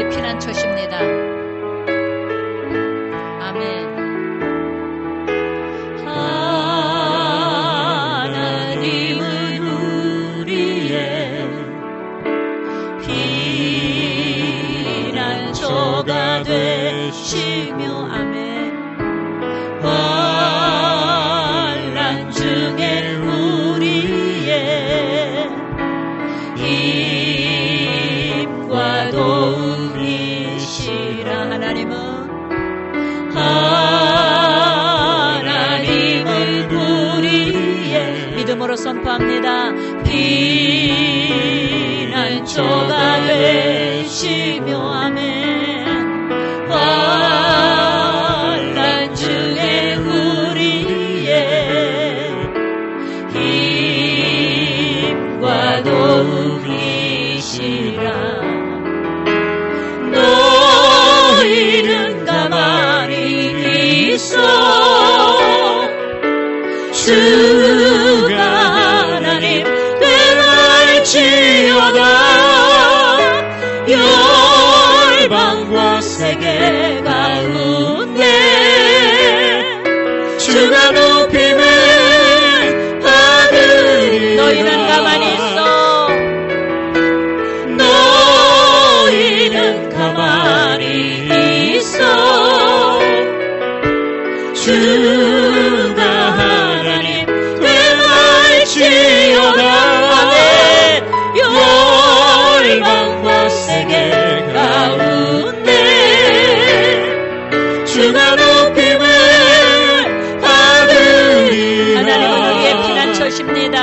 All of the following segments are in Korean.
우리의 피난처십니다. 아멘. 하나님은 우리의 피난처가 되시며 아멘. 환난 중에 우리의 힘과 도움이시라. 하나님은 우리의 믿음으로 선포합니다. 피난처가 되시며 아멘. 환난 중에 우리의 힘과 도움이시라. 너희는 가만히 있어 주가 하나님 되날지어다. 열방과 세계 가운데 주가 높임을 받으리. 너희는 가만히 있어. 너희는 가만히 있어 주가 하나님 되날지어다. 아멘. 열방과 세계 가운데 주가 높임을 받으리. 하나님은 우리의 피난처십니다.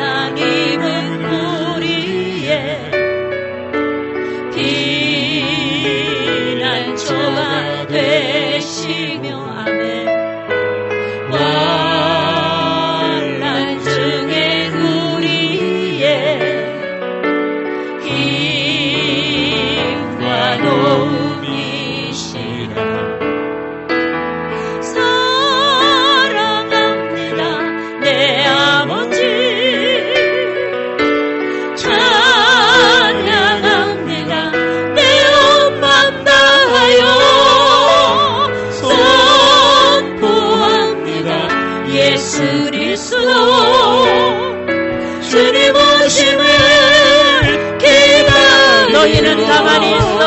하나님은 우리의 피난처가 되시며 아멘. 환난 중에 우리의 힘과 도움이시라. 사랑합니다 내 아버지. 찬양합니다 내 온 맘 다하여. 선포합니다 예수 그리스도 주님 오심을 기다리며. 너희는 가만히 있어.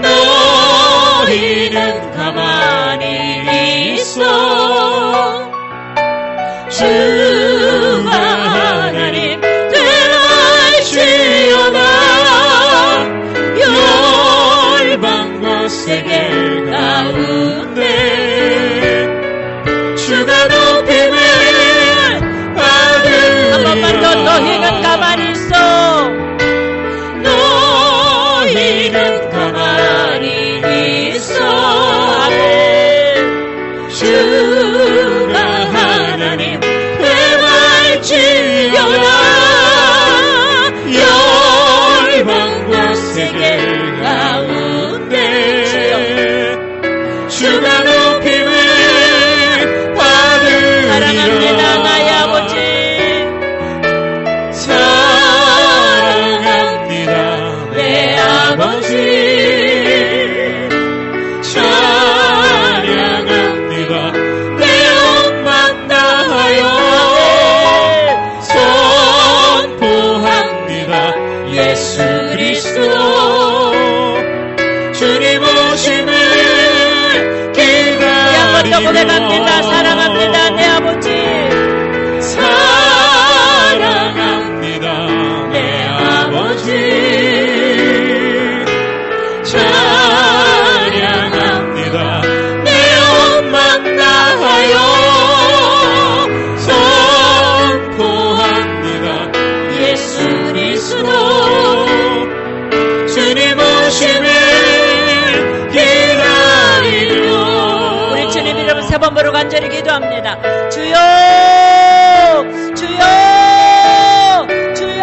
너희는 가만히 있어 주가 하나님 되날지어다. 열방과 세계 가운데 주가 높임을 받으리. 한 번만 더. 너희는 가만히 있어. 너희는 가만히 있어. 아멘. 주가 하나님 되날지어다. 열방과 세계 가운데 주가 높임을 받으리라. 사랑합니다 나의 아버지. 사랑합니다 내 아버지. 찬양합니다 내 온 맘 다하여. 선포합니다 예수 그리스도 주님 오심을 기다리며. 한 번 더 고백합니다. 사랑합니다 내 아버지. 사랑합니다 내 아버지. 찬양합니다 내 온 맘 다하여. 선포합니다 예수 그리스도 주님 오심을 기다리며. 우리 주님 이름 세 번 부르고 간절히 기도합니다. 주여 주여 주여.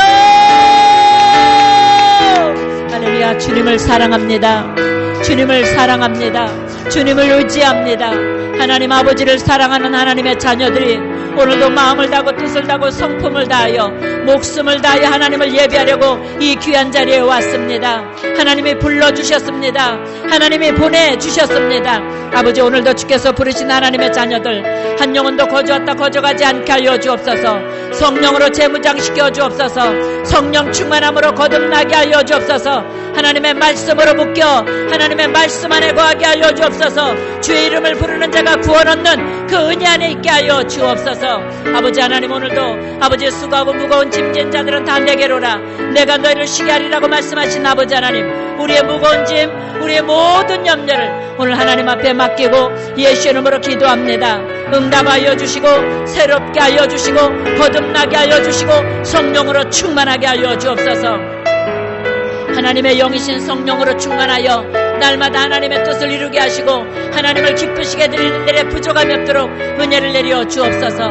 할렐루야. 주님을 사랑합니다. 주님을 사랑합니다. 주님을 의지합니다. 하나님 아버지를 사랑하는 하나님의 자녀들이 오늘도 마음을 다하고 뜻을 다하고 성품을 다하여 목숨을 다하여 하나님을 예배하려고 이 귀한 자리에 왔습니다. 하나님이 불러주셨습니다. 하나님이 보내주셨습니다. 아버지, 오늘도 주께서 부르신 하나님의 자녀들 한 영혼도 거저왔다 거저가지 않게 하여 주옵소서. 성령으로 재무장시켜 주옵소서. 성령 충만함으로 거듭나게 하여 주옵소서. 하나님의 말씀으로 묶여 하나님의 말씀 안에 거하게 하여 주옵소서. 주의 이름을 부르는 자가 구원 얻는 그 은혜 안에 있게 하여 주옵소서. 아버지 하나님, 오늘도 아버지 수고하고 무거운 짐진 자들은 다 내게로라. 내가 너희를 쉬게 하리라고 말씀하신 아버지 하나님, 우리의 무거운 짐, 우리의 모든 염려를 오늘 하나님 앞에 맡기고 예수의 이름으로 기도합니다. 응답하여 주시고 새롭게 하여 주시고 거듭나게 하여 주시고 성령으로 충만하게 하여 주옵소서. 하나님의 영이신 성령으로 충만하여 날마다 하나님의 뜻을 이루게 하시고 하나님을 기쁘시게 드리는 일에 부족함이 없도록 은혜를 내려 주옵소서.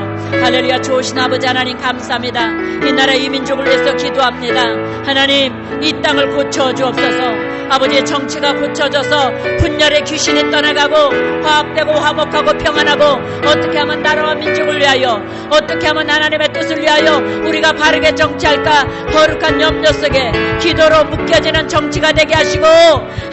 할렐루야. 좋으신 아버지 하나님, 감사합니다. 이 나라 이 민족을 위해서 기도합니다. 하나님, 이 땅을 고쳐 주옵소서. 아버지의 정치가 고쳐져서 분열의 귀신이 떠나가고 화합되고 화목하고 평안하고 어떻게 하면 나라와 민족을 위하여 어떻게 하면 하나님의 뜻을 위하여 우리가 바르게 정치할까 거룩한 염려 속에 기도로 묶여지는 정치가 되게 하시고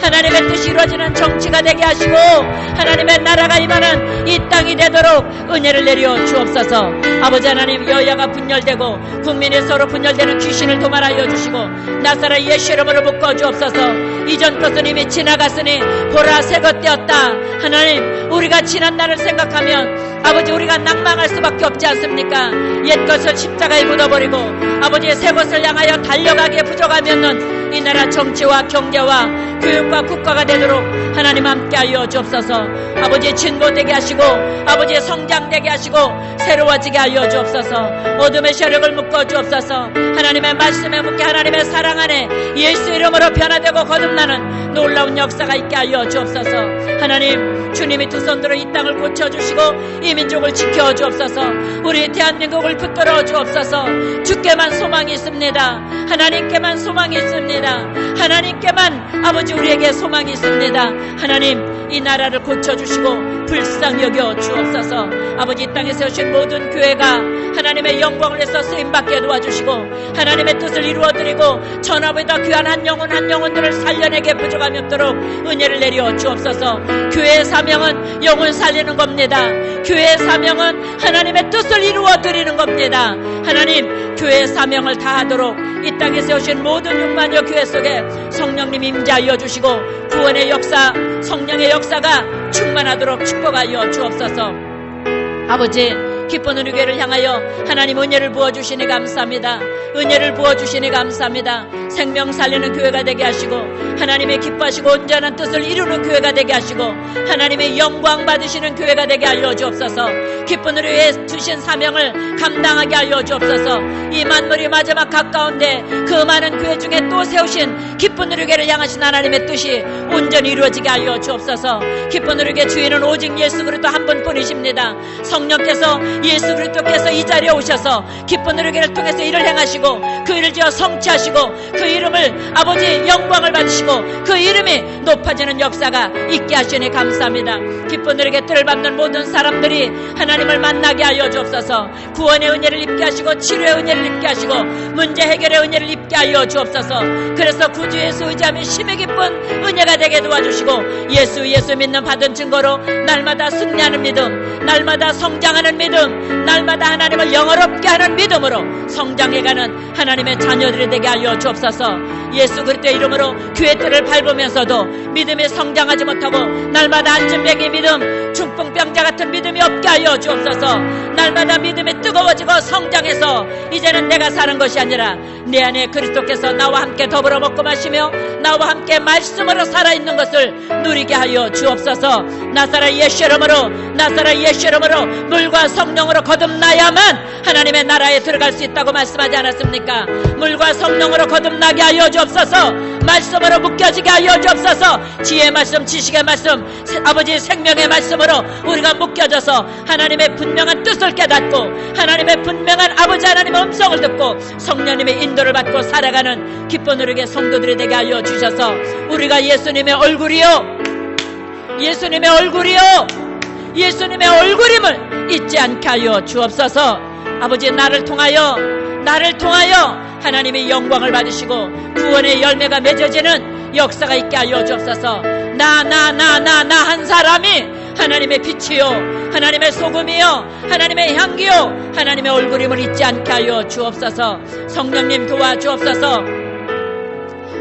하나님의 뜻이 이루어지는 정치가 되게 하시고 하나님의 나라가 임하는 이 땅이 되도록 은혜를 내려 주옵소서. 아버지 하나님, 여야가 분열되고 국민이 서로 분열되는 귀신을 도말하여 주시고 나사렛 예수 이름으로 묶어 주옵소서. 이전 것은 이미 지나갔으니 보라 새 것 되었다. 하나님, 우리가 지난 날을 생각하면 아버지 우리가 낭망할 수밖에 없지 않습니까? 옛 것을 십자가에 묻어버리고 아버지의 새 것을 향하여 달려가기에 부족함이 없는 이 나라 정치와 경제와 교육과 국가가 되도록 하나님 함께하여 주옵소서. 아버지의 진보되게 하시고 아버지의 성장되게 하시고 새로워지게 하여 주옵소서. 어둠의 세력을 묶어 주옵소서. 하나님의 말씀에 묶여 하나님의 사랑 안에 예수 이름으로 변화되고 거듭나는 놀라운 역사가 있게 하여 주옵소서. 하나님, 주님이 두 손으로 이 땅을 고쳐주시고 이 민족을 지켜 주옵소서. 우리 대한민국을 붙들어 주옵소서. 주께만 소망이 있습니다. 하나님께만 소망이 있습니다. 하나님께만 아버지 우리에게 소망이 있습니다. 하나님, 이 나라를 고쳐주시고 불쌍히 여겨 주옵소서. 아버지, 이 땅에 세우신 모든 교회가 하나님의 영광을 위해서 쓰임받게 도와주시고 하나님의 뜻을 이루어드리고 전화보다 귀한 한 영혼들을 살려내게 부족함이 없도록 은혜를 내려 주옵소서. 교회의 사명은 영혼 살리는 겁니다. 교회의 사명은 하나님의 뜻을 이루어드리는 겁니다. 하나님, 교회의 사명을 다하도록 이 땅에 세우신 모든 6만여 교회 속에 성령님 임재하여 주시고 구원의 역사, 성령의 역사가 충만하도록 축복하여 주옵소서. 아버지, 기쁜 우리 교회를 향하여 하나님 은혜를 부어주시니 감사합니다. 은혜를 부어주시니 감사합니다. 생명 살리는 교회가 되게 하시고 하나님의 기뻐하시고 온전한 뜻을 이루는 교회가 되게 하시고 하나님의 영광 받으시는 교회가 되게 하여 주옵소서. 기쁜 우리 교회에 주신 사명을 감당하게 하여 주옵소서. 이 만물이 마지막 가까운데 그 많은 교회 중에 또 세우신 기쁜 우리 교회를 향하신 하나님의 뜻이 온전히 이루어지게 하여 주옵소서. 기쁜 우리 교회 주인은 오직 예수 그리스도 한 분뿐이십니다. 성령께서 예수 그리스도께서 이 자리에 오셔서 기쁜 우리 교회를 통해서 일을 행하시고 그 일을 지어 성취하시고 그 이름을 아버지 영광을 받으시고 그 이름이 높아지는 역사가 있게 하시니 감사합니다. 기쁜 우리 교회 뜰을 밟는 모든 사람들이 하나님을 만나게 하여 주옵소서. 구원의 은혜를 입게 하시고 치료의 은혜를 입게 하시고 문제 해결의 은혜를 입게 하여 주옵소서. 그래서 구주 예수 의지하며 심히 기쁜 은혜가 되게 도와주시고 예수 믿는 받은 증거로 날마다 승리하는 믿음, 날마다 성장하는 믿음, 날마다 하나님을 영어롭게 하는 믿음으로 성장해가는 하나님의 자녀들이 되게 하여 주옵소서. 예수 그리스도의 이름으로 교회 뜰을 밟으면서도 믿음이 성장하지 못하고 날마다 안전병의 믿음, 중풍병자 같은 믿음이 없게 하여 주옵소서. 날마다 믿음이 뜨거워지고 성장해서 이제는 내가 사는 것이 아니라 내 안에 그리스도께서 나와 함께 더불어 먹고 마시며 나와 함께 말씀으로 살아있는 것을 누리게 하여 주옵소서. 나사렛 예수 이름으로 물과 성령으로 거듭나야만 하나님의 나라에 들어갈 수 있다고 말씀하지 않았습니까? 물과 성령으로 거듭나게 하여 주옵소서. 말씀으로 묶여지게 하여 주옵소서. 지혜의 말씀, 지식의 말씀, 아버지 생명의 말씀으로 우리가 묶여져서 하나님의 분명한 뜻을 깨닫고 하나님의 분명한 아버지 하나님의 음성을 듣고 성령님의 인도를 받고 살아가는 기쁜 우리의 성도들이 되게 하여 주셔서 우리가 예수님의 얼굴이요 예수님의 얼굴임을 잊지 않게 하여 주옵소서. 아버지, 나를 통하여 하나님의 영광을 받으시고 구원의 열매가 맺어지는 역사가 있게 하여 주옵소서. 나 한 사람이 하나님의 빛이요, 하나님의 소금이요, 하나님의 향기요, 하나님의 얼굴임을 잊지 않게 하여 주옵소서. 성령님 도와주옵소서.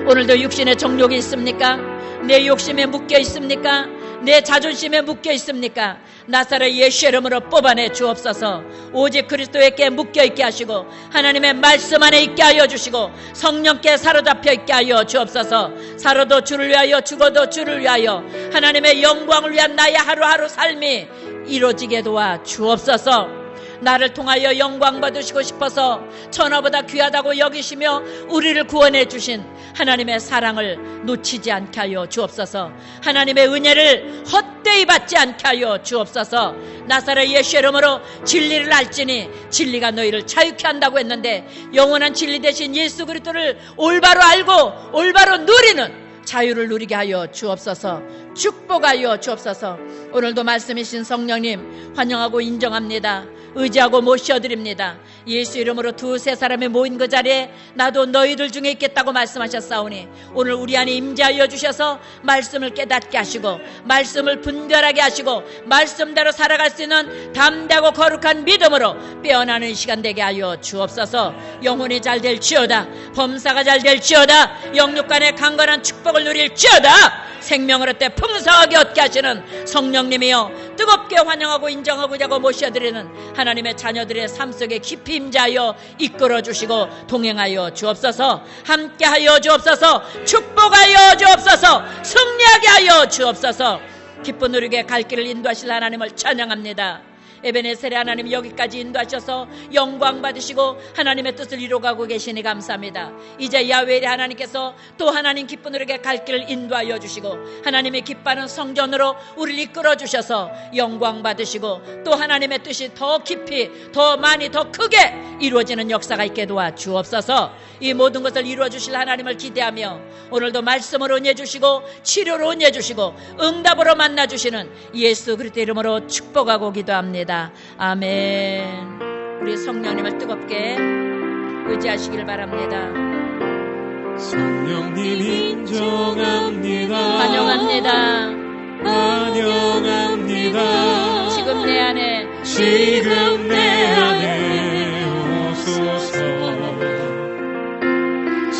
오늘도 육신의 정욕이 있습니까? 내 욕심에 묶여 있습니까? 내 자존심에 묶여 있습니까? 나사렛 예수의 이름으로 뽑아내 주옵소서. 오직 그리스도에게 묶여 있게 하시고 하나님의 말씀 안에 있게 하여 주시고 성령께 사로잡혀 있게 하여 주옵소서. 살아도 주를 위하여 죽어도 주를 위하여 하나님의 영광을 위한 나의 하루하루 삶이 이루어지게 도와 주옵소서. 나를 통하여 영광 받으시고 싶어서 천하보다 귀하다고 여기시며 우리를 구원해 주신 하나님의 사랑을 놓치지 않게 하여 주옵소서. 하나님의 은혜를 헛되이 받지 않게 하여 주옵소서. 나사렛 예수의 이름으로 진리를 알지니 진리가 너희를 자유케 한다고 했는데 영원한 진리 대신 예수 그리스도를 올바로 알고 올바로 누리는 자유를 누리게 하여 주옵소서. 축복하여 주옵소서. 오늘도 말씀이신 성령님 환영하고 인정합니다. 의지하고 모셔드립니다. 예수 이름으로 두세 사람이 모인 그 자리에 나도 너희들 중에 있겠다고 말씀하셨사오니 오늘 우리 안에 임재하여 주셔서 말씀을 깨닫게 하시고 말씀을 분별하게 하시고 말씀대로 살아갈 수 있는 담대하고 거룩한 믿음으로 빼어나는 시간 되게 하여 주옵소서. 영혼이 잘 될지어다, 범사가 잘 될지어다, 영육간의 강건한 축복을 누릴지어다, 생명을 얻되 풍성하게 얻게 하시는 성령님이여 뜨겁게 환영하고 인정하고자 하고 모셔드리는 하나님의 자녀들의 삶 속에 깊이 임재하여 이끌어주시고 동행하여 주옵소서. 함께하여 주옵소서. 축복하여 주옵소서. 승리하게 하여 주옵소서. 기쁜 누리게 갈 길을 인도하실 하나님을 찬양합니다. 에베네셀의 하나님 여기까지 인도하셔서 영광 받으시고 하나님의 뜻을 이루어가고 계시니 감사합니다. 이제 야훼의 하나님께서 또 하나님 기쁜 누리게 갈 길을 인도하여 주시고 하나님의 기뻐하는 성전으로 우리를 이끌어 주셔서 영광 받으시고 또 하나님의 뜻이 더 깊이 더 많이 더 크게 이루어지는 역사가 있게 도와 주옵소서. 이 모든 것을 이루어 주실 하나님을 기대하며 오늘도 말씀으로 은혜 주시고 치료로 은혜 주시고 응답으로 만나 주시는 예수 그리스도 이름으로 축복하고 기도합니다. 아멘. 우리 성령님을 뜨겁게 의지하시길 바랍니다. 성령님 인정합니다. 환영합니다. 환영합니다. 지금 내 안에 오소서.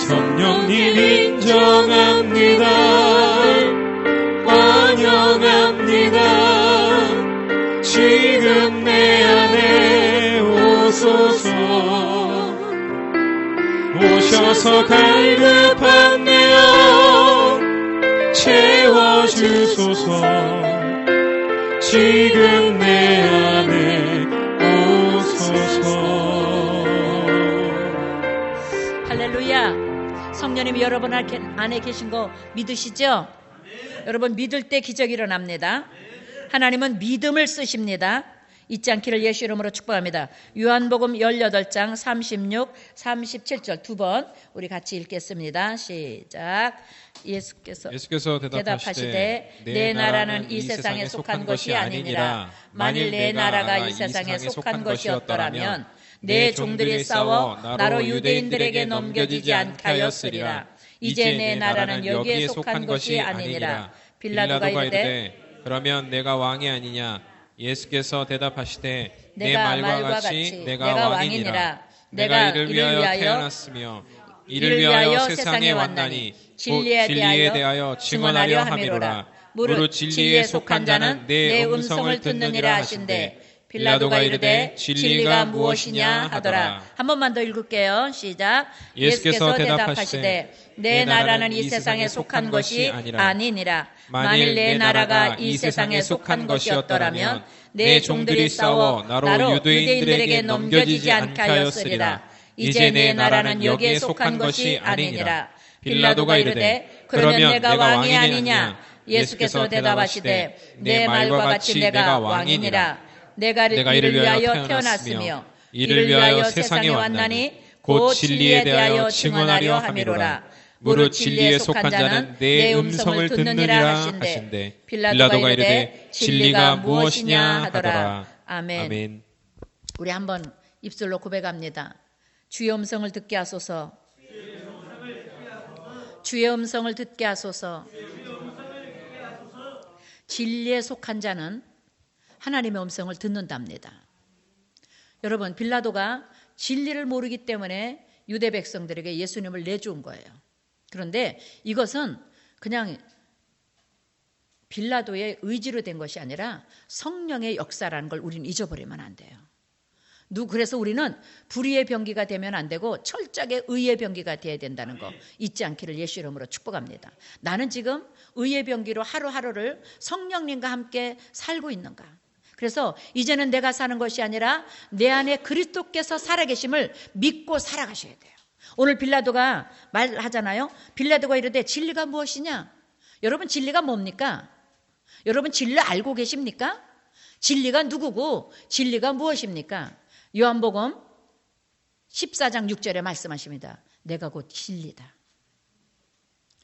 성령님 인정합니다. 환영합니다. 지금 내 안에 오소서. 오셔서 갈급한 내 영 채워주소서. 지금 내 안에 오소서. 할렐루야. 성령님이 여러분 안에 계신 거 믿으시죠? 여러분 믿을 때 기적이 일어납니다. 하나님은 믿음을 쓰십니다. 잊지 않기를 예수 이름으로 축복합니다. 요한복음 18장 36, 37절 두 번 우리 같이 읽겠습니다. 시작. 예수께서 대답하시되 내 나라는 이 세상에 속한 것이 아니니라. 만일 내 나라가 이 세상에 속한 것이었더라면 내 종들이 싸워 나로 유대인들에게 넘겨지지 않게 하였으리라. 이제 내 나라는 여기에 속한 것이 아니니라. 빌라도가 이르되 그러면 내가 왕이 아니냐? 예수께서 대답하시되 내 말과 같이 내가 왕이니라. 내가 이를 위하여 태어났으며 이를 위하여 세상에 왔나니 진리에 대하여 증언하려 함이로라. 무릇 진리에 속한 자는 내 음성을 듣느니라 하신대. 빌라도가 이르되 진리가 무엇이냐 하더라. 한 번만 더 읽을게요. 시작. 예수께서 대답하시되 내 나라는 이 세상에 속한 것이 아니니라. 만일 내 나라가 이 세상에 속한 것이었더라면 내 종들이 싸워 나로 유대인들에게 넘겨지지 않게 하였으리라. 이제 내 나라는 여기에 속한 것이 아니니라. 빌라도가 이르되 그러면 내가 왕이 아니냐? 예수께서 대답하시되 내 말과 같이 내가 왕이니라. 내가 이를 위하여 태어났으며 이를 위하여 세상에 왔나니 곧 진리에 대하여 증언하려 함이로라. 무릇 진리에 속한 자는 내 음성을 듣느니라 하신대 빌라도가 이르되 진리가 무엇이냐 하더라. 아멘. 우리 한번 입술로 고백합니다. 주의 음성을 듣게 하소서. 주의 음성을 듣게 하소서. 진리에 속한 자는 하나님의 음성을 듣는답니다. 여러분, 빌라도가 진리를 모르기 때문에 유대 백성들에게 예수님을 내준 거예요. 그런데 이것은 그냥 빌라도의 의지로 된 것이 아니라 성령의 역사라는 걸 우리는 잊어버리면 안 돼요. 그래서 우리는 불의의 병기가 되면 안 되고 철저하게 의의 병기가 되어야 된다는 거 잊지 않기를 예수 이름으로 축복합니다. 나는 지금 의의 병기로 하루하루를 성령님과 함께 살고 있는가? 그래서 이제는 내가 사는 것이 아니라 내 안에 그리스도께서 살아계심을 믿고 살아가셔야 돼요. 오늘 빌라도가 말하잖아요. 빌라도가 이르되 진리가 무엇이냐? 여러분, 진리가 뭡니까? 여러분, 진리 알고 계십니까? 진리가 누구고 진리가 무엇입니까? 요한복음 14장 6절에 말씀하십니다. 내가 곧 진리다.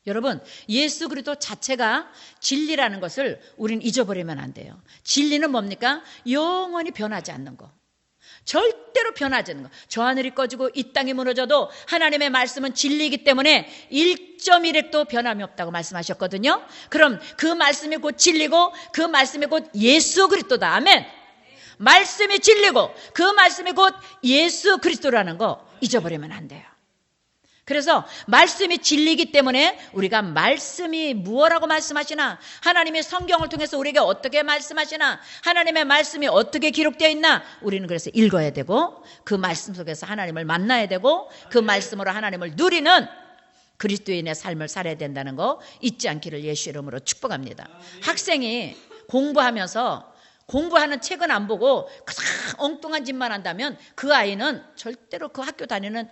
여러분, 예수 그리스도 자체가 진리라는 것을 우리는 잊어버리면 안 돼요. 진리는 뭡니까? 영원히 변하지 않는 거. 절대로 변하지 않는 거. 저 하늘이 꺼지고 이 땅이 무너져도 하나님의 말씀은 진리이기 때문에 1.1획도 변함이 없다고 말씀하셨거든요. 그럼 그 말씀이 곧 진리고 그 말씀이 곧 예수 그리스도다. 아멘. 말씀이 진리고 그 말씀이 곧 예수 그리스도라는 거 잊어버리면 안 돼요. 그래서 말씀이 진리이기 때문에 우리가 말씀이 무엇라고 말씀하시나, 하나님의 성경을 통해서 우리에게 어떻게 말씀하시나, 하나님의 말씀이 어떻게 기록되어 있나, 우리는 그래서 읽어야 되고 그 말씀 속에서 하나님을 만나야 되고 그 말씀으로 하나님을 누리는 그리스도인의 삶을 살아야 된다는 거 잊지 않기를 예수 이름으로 축복합니다. 학생이 공부하면서 공부하는 책은 안 보고 그냥 엉뚱한 짓만 한다면 그 아이는 절대로 그 학교 다니는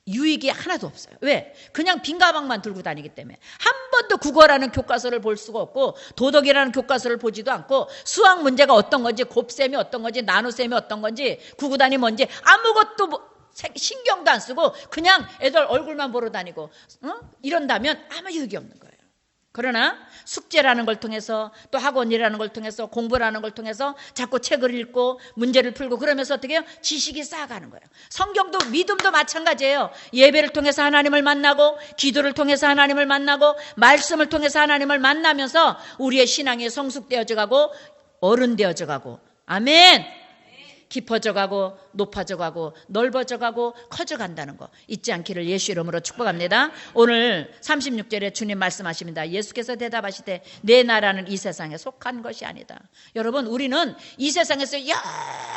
유익이 하나도 없어요. 왜? 그냥 빈 가방만 들고 다니기 때문에. 한 번도 국어라는 교과서를 볼 수가 없고 도덕이라는 교과서를 보지도 않고 수학 문제가 어떤 건지, 곱셈이 어떤 건지, 나눗셈이 어떤 건지, 구구단이 뭔지 아무것도 신경도 안 쓰고 그냥 애들 얼굴만 보러 다니고 이런다면 아무 유익이 없는 거예요. 그러나 숙제라는 걸 통해서 또 학원이라는 걸 통해서 공부라는 걸 통해서 자꾸 책을 읽고 문제를 풀고 그러면서 어떻게 해요? 지식이 쌓아가는 거예요. 성경도 믿음도 마찬가지예요. 예배를 통해서 하나님을 만나고 기도를 통해서 하나님을 만나고 말씀을 통해서 하나님을 만나면서 우리의 신앙이 성숙되어져 가고 어른되어져 가고, 아멘. 깊어져 가고 높아져 가고 넓어져 가고 커져 간다는 거 잊지 않기를 예수 이름으로 축복합니다. 오늘 36절에 주님 말씀하십니다. 예수께서 대답하시되 내 나라는 이 세상에 속한 것이 아니다. 여러분, 우리는 이 세상에서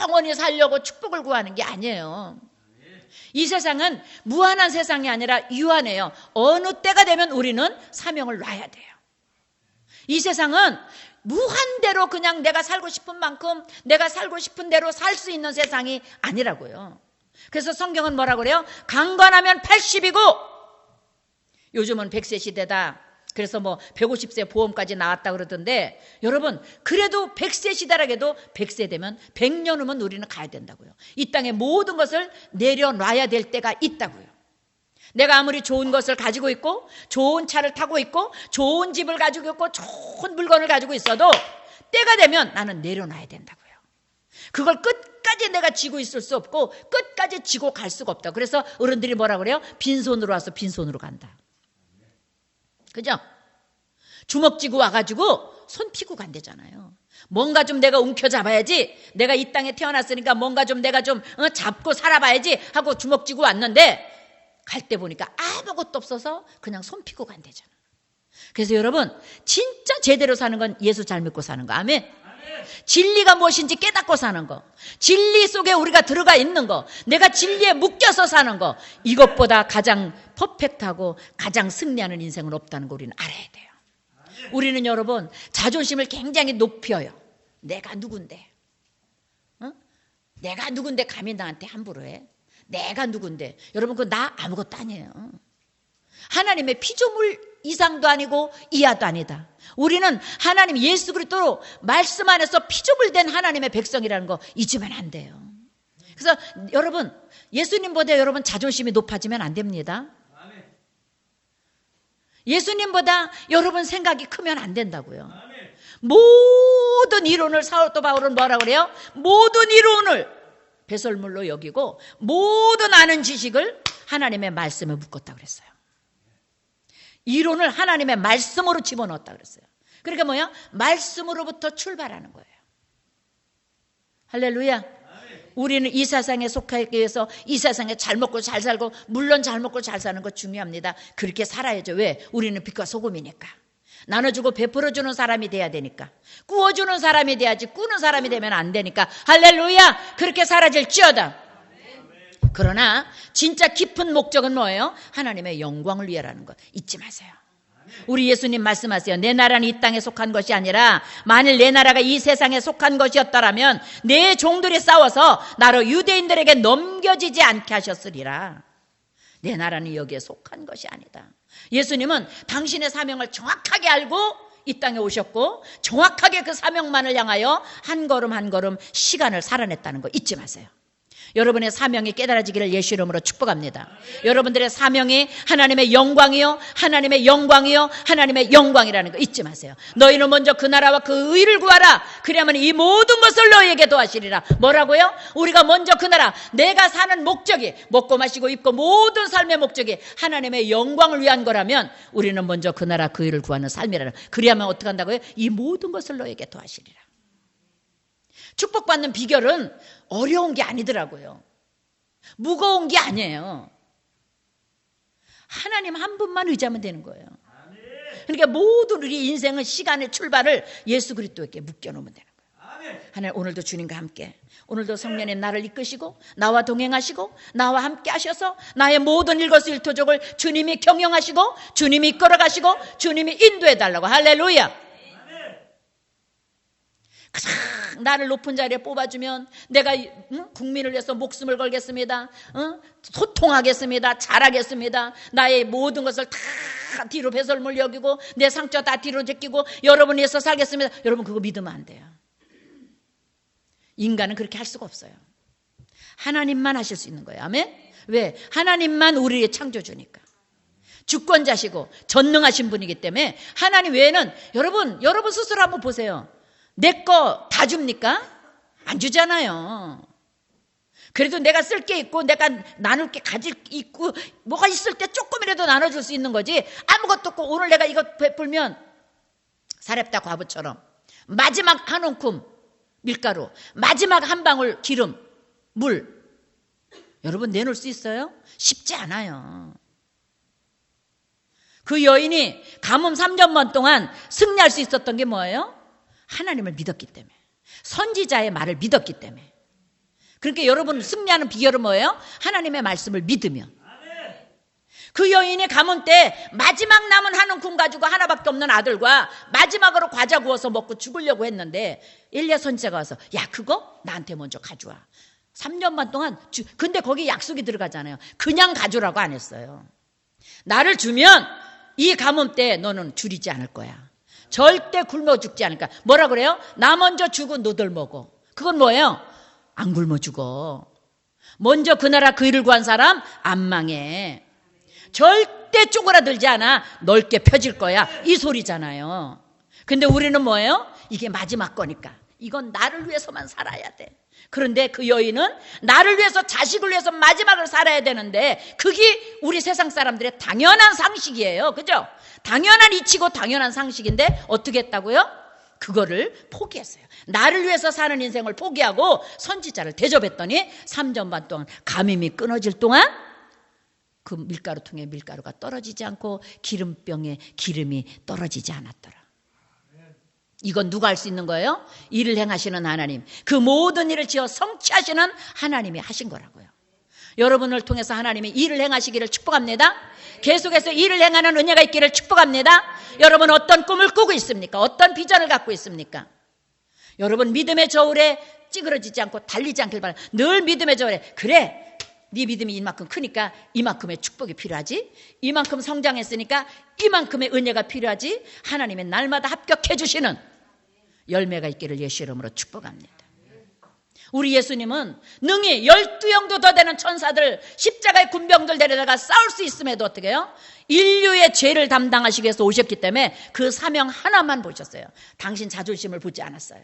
영원히 살려고 축복을 구하는 게 아니에요. 이 세상은 무한한 세상이 아니라 유한해요. 어느 때가 되면 우리는 사명을 놔야 돼요. 이 세상은 무한대로 그냥 내가 살고 싶은 만큼 내가 살고 싶은 대로 살 수 있는 세상이 아니라고요. 그래서 성경은 뭐라고 그래요? 강건하면 80이고 요즘은 100세 시대다. 그래서 뭐 150세 보험까지 나왔다 그러던데, 여러분, 그래도 100세 시대라도 100세 되면 100년 후면 우리는 가야 된다고요. 이 땅의 모든 것을 내려놔야 될 때가 있다고요. 내가 아무리 좋은 것을 가지고 있고 좋은 차를 타고 있고 좋은 집을 가지고 있고 좋은 물건을 가지고 있어도 때가 되면 나는 내려놔야 된다고요. 그걸 끝까지 내가 쥐고 있을 수 없고 끝까지 쥐고 갈 수가 없다. 그래서 어른들이 뭐라 그래요? 빈손으로 와서 빈손으로 간다. 그죠? 주먹 쥐고 와가지고 손 피고 간대잖아요. 뭔가 좀 내가 움켜잡아야지, 내가 이 땅에 태어났으니까 뭔가 좀 내가 좀 잡고 살아봐야지 하고 주먹 쥐고 왔는데 갈 때 보니까 아무것도 없어서 그냥 손 피고 간대잖아. 그래서 여러분, 진짜 제대로 사는 건 예수 잘 믿고 사는 거. 아멘. 진리가 무엇인지 깨닫고 사는 거, 진리 속에 우리가 들어가 있는 거, 내가 진리에 묶여서 사는 거, 이것보다 가장 퍼펙트하고 가장 승리하는 인생은 없다는 거 우리는 알아야 돼요. 우리는 여러분 자존심을 굉장히 높여요. 내가 누군데? 내가 누군데 감히 나한테 함부로 해? 내가 누군데? 여러분, 그거 나 아무것도 아니에요. 하나님의 피조물 이상도 아니고 이하도 아니다. 우리는 하나님 예수 그리스도로 말씀 안에서 피조물된 하나님의 백성이라는 거 잊으면 안 돼요. 그래서 여러분, 예수님보다 여러분 자존심이 높아지면 안 됩니다. 예수님보다 여러분 생각이 크면 안 된다고요. 모든 이론을 사도 바울은 뭐라 그래요? 모든 이론을 배설물로 여기고 모든 아는 지식을 하나님의 말씀에 묶었다 그랬어요. 이론을 하나님의 말씀으로 집어넣었다 그랬어요. 그러니까 뭐야? 말씀으로부터 출발하는 거예요. 할렐루야. 우리는 이 세상에 속하기 위해서 이 세상에 잘 먹고 잘 살고, 물론 잘 먹고 잘 사는 거 중요합니다. 그렇게 살아야죠. 왜? 우리는 빛과 소금이니까. 나눠주고 베풀어주는 사람이 돼야 되니까. 구워주는 사람이 돼야지, 꾸는 사람이 되면 안 되니까. 할렐루야. 그렇게 살아질지어다. 그러나 진짜 깊은 목적은 뭐예요? 하나님의 영광을 위하라는 것 잊지 마세요. 우리 예수님 말씀하세요. 내 나라는 이 땅에 속한 것이 아니라 만일 내 나라가 이 세상에 속한 것이었더라면 내 종들이 싸워서 나로 유대인들에게 넘겨지지 않게 하셨으리라. 내 나라는 여기에 속한 것이 아니다. 예수님은 당신의 사명을 정확하게 알고 이 땅에 오셨고 정확하게 그 사명만을 향하여 한 걸음 한 걸음 시간을 살아냈다는 거 잊지 마세요. 여러분의 사명이 깨달아지기를 예수 이름으로 축복합니다. 여러분들의 사명이 하나님의 영광이요, 하나님의 영광이요, 하나님의 영광이라는 거 잊지 마세요. 너희는 먼저 그 나라와 그 의를 구하라. 그래야만 이 모든 것을 너희에게 도하시리라. 뭐라고요? 우리가 먼저 그 나라, 내가 사는 목적이, 먹고 마시고 입고 모든 삶의 목적이 하나님의 영광을 위한 거라면 우리는 먼저 그 나라 그 의를 구하는 삶이라는. 그래야만 어떻게 한다고요? 이 모든 것을 너희에게 도하시리라. 축복받는 비결은 어려운 게 아니더라고요. 무거운 게 아니에요. 하나님 한 분만 의지하면 되는 거예요. 그러니까 모든 우리 인생은 시간의 출발을 예수 그리스도에게 묶여놓으면 되는 거예요. 하나님 오늘도 주님과 함께, 오늘도 성령님 나를 이끄시고 나와 동행하시고 나와 함께 하셔서 나의 모든 일거수일투족을 주님이 경영하시고 주님이 이끌어가시고 주님이 인도해달라고. 할렐루야. 가장 나를 높은 자리에 뽑아주면 내가 국민을 위해서 목숨을 걸겠습니다. 소통하겠습니다. 잘하겠습니다. 나의 모든 것을 다 뒤로 배설물 여기고 내 상처 다 뒤로 제끼고 여러분을 위해서 살겠습니다. 여러분 그거 믿으면 안 돼요. 인간은 그렇게 할 수가 없어요. 하나님만 하실 수 있는 거예요. 아멘? 왜? 하나님만 우리의 창조주니까. 주권자시고 전능하신 분이기 때문에 하나님 외에는 여러분 스스로 한번 보세요. 내 거 다 줍니까? 안 주잖아요. 그래도 내가 쓸 게 있고 내가 나눌 게 가질 게 있고 뭐가 있을 때 조금이라도 나눠줄 수 있는 거지. 아무것도 없고 오늘 내가 이거 베풀면 사렙다 과부처럼 마지막 한 움큼 밀가루, 마지막 한 방울 기름, 물 여러분 내놓을 수 있어요? 쉽지 않아요. 그 여인이 가뭄 3년반 동안 승리할 수 있었던 게 뭐예요? 하나님을 믿었기 때문에, 선지자의 말을 믿었기 때문에. 그러니까 여러분 승리하는 비결은 뭐예요? 하나님의 말씀을 믿으면. 그 여인이 가뭄 때 마지막 남은 한 움큼 가지고 하나밖에 없는 아들과 마지막으로 과자 구워서 먹고 죽으려고 했는데 엘리야 선지자가 와서 야 그거 나한테 먼저 가져와. 3년반 동안 근데 거기 약속이 들어가잖아요. 그냥 가져라고 안 했어요. 나를 주면 이 가뭄 때 너는 줄이지 않을 거야. 절대 굶어 죽지 않을까. 뭐라 그래요? 나 먼저 주고 너들 먹어. 그건 뭐예요? 안 굶어 죽어. 먼저 그 나라 그 일을 구한 사람 안 망해. 절대 쪼그라들지 않아. 넓게 펴질 거야. 이 소리잖아요. 근데 우리는 뭐예요? 이게 마지막 거니까 이건 나를 위해서만 살아야 돼. 그런데 그 여인은 나를 위해서, 자식을 위해서 마지막을 살아야 되는데 그게 우리 세상 사람들의 당연한 상식이에요. 그죠? 당연한 이치고 당연한 상식인데 어떻게 했다고요? 그거를 포기했어요. 나를 위해서 사는 인생을 포기하고 선지자를 대접했더니 3년 반 동안 감염이 끊어질 동안 그 밀가루통에 밀가루가 떨어지지 않고 기름병에 기름이 떨어지지 않았더라. 이건 누가 할 수 있는 거예요? 일을 행하시는 하나님, 그 모든 일을 지어 성취하시는 하나님이 하신 거라고요. 여러분을 통해서 하나님이 일을 행하시기를 축복합니다. 계속해서 일을 행하는 은혜가 있기를 축복합니다. 여러분 어떤 꿈을 꾸고 있습니까? 어떤 비전을 갖고 있습니까? 여러분 믿음의 저울에 찌그러지지 않고 달리지 않길 바랍니다. 늘 믿음의 저울에 그래 네 믿음이 이만큼 크니까 이만큼의 축복이 필요하지, 이만큼 성장했으니까 이만큼의 은혜가 필요하지, 하나님의 날마다 합격해 주시는 열매가 있기를 예수 이름으로 축복합니다. 우리 예수님은 능히 12영도 더 되는 천사들, 십자가의 군병들 데려다가 싸울 수 있음에도 어떻게 해요? 인류의 죄를 담당하시기 위해서 오셨기 때문에 그 사명 하나만 보셨어요. 당신 자존심을 보지 않았어요.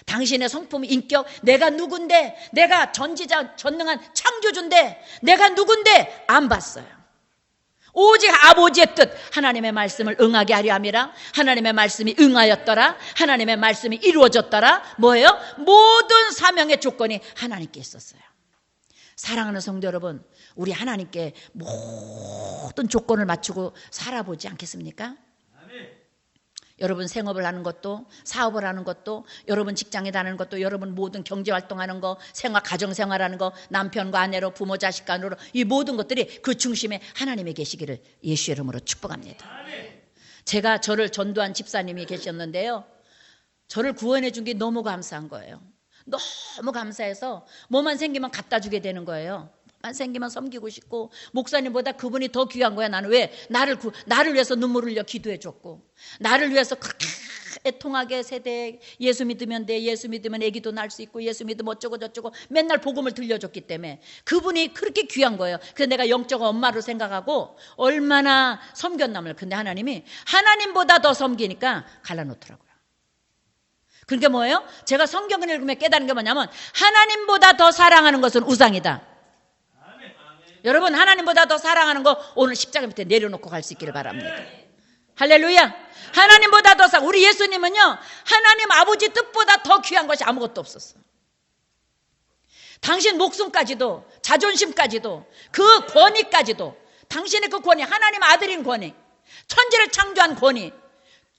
당신의 성품, 인격, 내가 누군데, 내가 전지자, 전능한 창조주인데, 내가 누군데 안 봤어요. 오직 아버지의 뜻, 하나님의 말씀을 응하게 하려 함이라. 하나님의 말씀이 응하였더라. 하나님의 말씀이 이루어졌더라. 뭐예요? 모든 사명의 조건이 하나님께 있었어요. 사랑하는 성도 여러분, 우리 하나님께 모든 조건을 맞추고 살아보지 않겠습니까? 여러분 생업을 하는 것도, 사업을 하는 것도, 여러분 직장에 다니는 것도, 여러분 모든 경제활동하는 거, 가정생활하는 거, 남편과 아내로, 부모 자식 간으로, 이 모든 것들이 그 중심에 하나님이 계시기를 예수 이름으로 축복합니다. 제가 저를 전도한 집사님이 계셨는데요, 저를 구원해 준 게 너무 감사한 거예요. 너무 감사해서 뭐만 생기면 갖다 주게 되는 거예요. 만 생기면 섬기고 싶고, 목사님보다 그분이 더 귀한 거야. 나는 왜? 나를 위해서 눈물을 흘려 기도해 줬고, 나를 위해서 그렇게 애통하게 세대 예수 믿으면 돼, 예수 믿으면 애기도 낳을 수 있고, 예수 믿으면 어쩌고 저쩌고 맨날 복음을 들려줬기 때문에 그분이 그렇게 귀한 거예요. 그래서 내가 영적 엄마로 생각하고 얼마나 섬겼나물. 근데 하나님이 하나님보다 더 섬기니까 갈라놓더라고요. 그러니까 뭐예요? 제가 성경을 읽으면 깨달은 게 뭐냐면, 하나님보다 더 사랑하는 것은 우상이다. 여러분, 하나님보다 더 사랑하는 거 오늘 십자가 밑에 내려놓고 갈 수 있기를 바랍니다. 할렐루야. 하나님보다 더 우리 예수님은요, 하나님 아버지 뜻보다 더 귀한 것이 아무것도 없었어. 당신 목숨까지도, 자존심까지도, 그 권위까지도, 당신의 그 권위, 하나님 아들인 권위, 천지를 창조한 권위,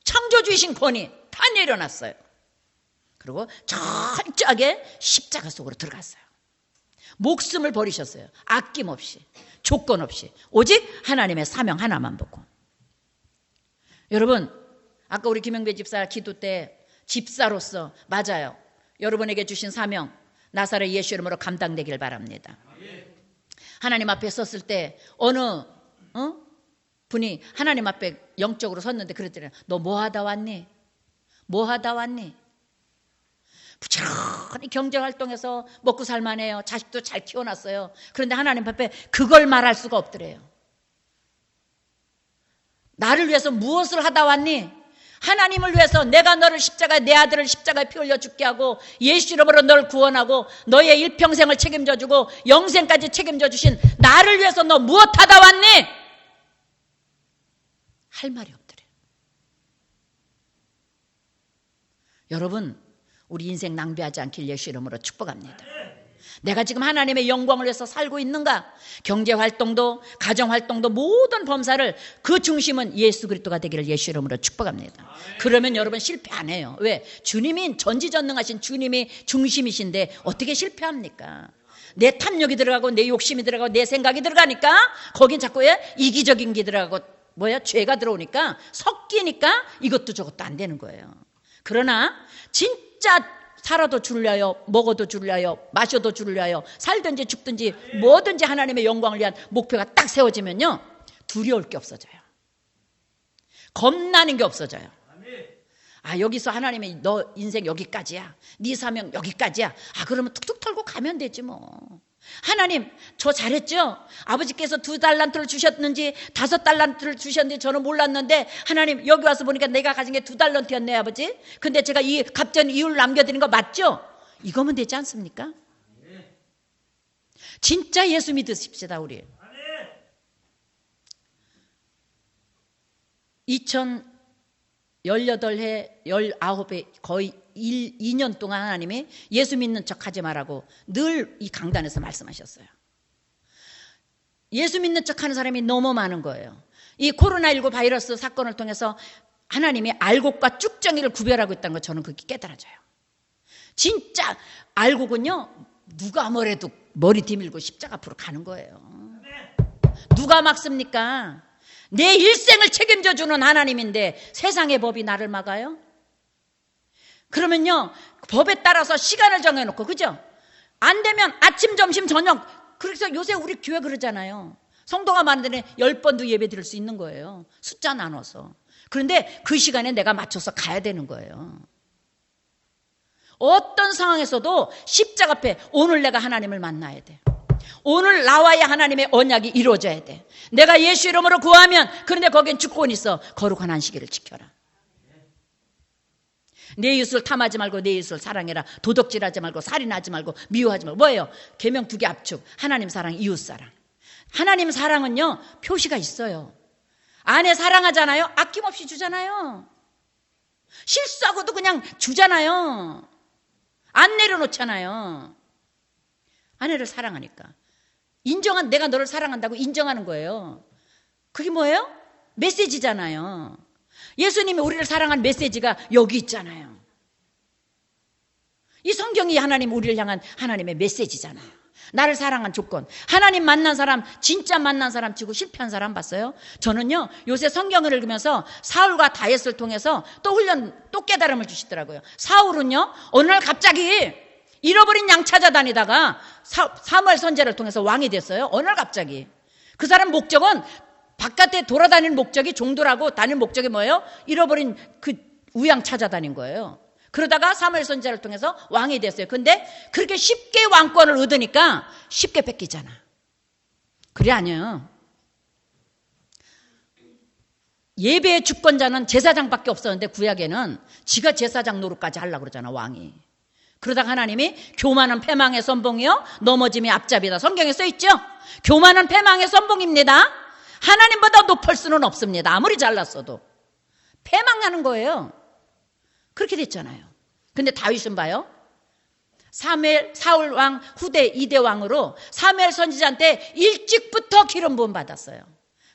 창조주이신 권위 다 내려놨어요. 그리고 철저하게 십자가 속으로 들어갔어요. 목숨을 버리셨어요. 아낌없이, 조건 없이, 오직 하나님의 사명 하나만 보고. 여러분, 아까 우리 김영배 집사 기도 때 집사로서, 맞아요, 여러분에게 주신 사명 나사렛 예수 이름으로 감당되길 바랍니다. 하나님 앞에 섰을 때 어느 분이 하나님 앞에 영적으로 섰는데 그랬더니, 너 뭐 하다 왔니? 뭐 하다 왔니? 부지런히 경제활동해서 먹고 살만해요. 자식도 잘 키워놨어요. 그런데 하나님 앞에 그걸 말할 수가 없더래요. 나를 위해서 무엇을 하다 왔니? 하나님을 위해서 내가 너를 십자가에, 내 아들을 십자가에 피 흘려 죽게 하고 예수 이름으로 너를 구원하고 너의 일평생을 책임져 주고 영생까지 책임져 주신 나를 위해서 너 무엇 하다 왔니? 할 말이 없더래요. 여러분, 우리 인생 낭비하지 않길 예수 이름으로 축복합니다. 내가 지금 하나님의 영광을 위해서 살고 있는가? 경제활동도, 가정활동도, 모든 범사를 그 중심은 예수 그리스도가 되기를 예수 이름으로 축복합니다. 그러면 여러분 실패 안 해요. 왜? 주님이 전지전능하신 주님이 중심이신데 어떻게 실패합니까? 내 탐욕이 들어가고 내 욕심이 들어가고 내 생각이 들어가니까 거긴 자꾸 이기적인 게 들어가고 죄가 들어오니까 섞이니까 이것도 저것도 안 되는 거예요. 그러나 진짜 살아도 줄려요, 먹어도 줄려요, 마셔도 줄려요, 살든지 죽든지 뭐든지 하나님의 영광을 위한 목표가 딱 세워지면요, 두려울 게 없어져요. 겁나는 게 없어져요. 아, 여기서 하나님이 너 인생 여기까지야, 네 사명 여기까지야, 아, 그러면 툭툭 털고 가면 되지 뭐. 하나님, 저 잘했죠? 아버지께서 2달란트를 주셨는지 5달란트를 주셨는지 저는 몰랐는데 하나님 여기 와서 보니까 내가 가진 게 2달란트였네 아버지. 근데 제가 이 갑전 이유를 남겨드린 거 맞죠? 이거면 되지 않습니까? 진짜 예수 믿으십시다. 우리 2018해 19회 거의 2년 동안 하나님이 예수 믿는 척 하지 말라고 늘 이 강단에서 말씀하셨어요. 예수 믿는 척 하는 사람이 너무 많은 거예요. 이 코로나19 바이러스 사건을 통해서 하나님이 알곡과 쭉정이를 구별하고 있다는 거 저는 그렇게 깨달아져요. 진짜 알곡은요, 누가 뭐래도 머리 뒤밀고 십자가 앞으로 가는 거예요. 누가 막습니까? 내 일생을 책임져 주는 하나님인데 세상의 법이 나를 막아요? 그러면요, 법에 따라서 시간을 정해놓고, 그죠? 안 되면 아침, 점심, 저녁. 그래서 요새 우리 교회 그러잖아요. 성도가 많은데 10번도 예배 드릴 수 있는 거예요. 숫자 나눠서. 그런데 그 시간에 내가 맞춰서 가야 되는 거예요. 어떤 상황에서도 십자가 앞에 오늘 내가 하나님을 만나야 돼. 오늘 나와야 하나님의 언약이 이루어져야 돼. 내가 예수 이름으로 구하면, 그런데 거긴 주권 있어. 거룩한 안식일을 지켜라. 내 이웃을 탐하지 말고 내 이웃을 사랑해라. 도덕질하지 말고 살인하지 말고 미워하지 말고. 뭐예요? 계명 2개 압축. 하나님 사랑, 이웃 사랑. 하나님 사랑은요, 표시가 있어요. 아내 사랑하잖아요. 아낌없이 주잖아요. 실수하고도 그냥 주잖아요. 안 내려놓잖아요. 아내를 사랑하니까. 내가 너를 사랑한다고 인정하는 거예요. 그게 뭐예요? 메시지잖아요. 예수님이 우리를 사랑한 메시지가 여기 있잖아요. 이 성경이 우리를 향한 하나님의 메시지잖아요. 나를 사랑한 조건. 하나님 만난 사람, 진짜 만난 사람 치고 실패한 사람 봤어요? 저는요, 요새 성경을 읽으면서 사울과 다윗을 통해서 또 깨달음을 주시더라고요. 사울은요, 어느 날 갑자기 잃어버린 양 찾아다니다가 사무엘 선지자를 통해서 왕이 됐어요. 어느 날 갑자기. 그 사람 목적은, 바깥에 돌아다니는 목적이, 종들하고 다니는 목적이 뭐예요? 잃어버린 그 우양 찾아다닌 거예요. 그러다가 사무엘 선지자를 통해서 왕이 됐어요. 근데 그렇게 쉽게 왕권을 얻으니까 쉽게 뺏기잖아. 그래, 아니에요. 예배의 주권자는 제사장밖에 없었는데 구약에는 지가 제사장 노릇까지 하려고 그러잖아, 왕이. 그러다가 하나님이 교만은 패망의 선봉이요 넘어짐이 앞잡이다. 성경에 써있죠? 교만은 패망의 선봉입니다. 하나님보다 높을 수는 없습니다. 아무리 잘났어도. 패망하는 거예요. 그렇게 됐잖아요. 근데 다윗은 봐요. 사울 왕 후대 2대 왕으로 사무엘 선지자한테 일찍부터 기름 부음 받았어요.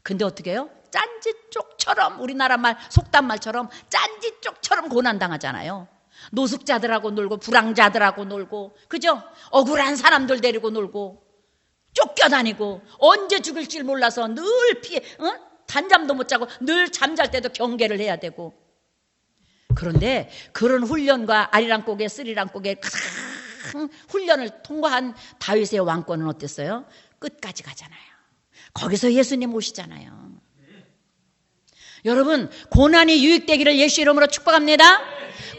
근데 어떻게 해요? 짠지쪽처럼, 우리나라 말 속담 말처럼 짠지쪽처럼 고난당하잖아요. 노숙자들하고 놀고 불황자들하고 놀고, 그죠? 억울한 사람들 데리고 놀고 쫓겨다니고, 언제 죽을지 몰라서 늘 피해, 단잠도 못 자고 늘 잠잘 때도 경계를 해야 되고. 그런데 그런 훈련과 아리랑곡에 스리랑곡에 큰 훈련을 통과한 다윗의 왕권은 어땠어요? 끝까지 가잖아요. 거기서 예수님 오시잖아요. 여러분, 고난이 유익되기를 예수 이름으로 축복합니다.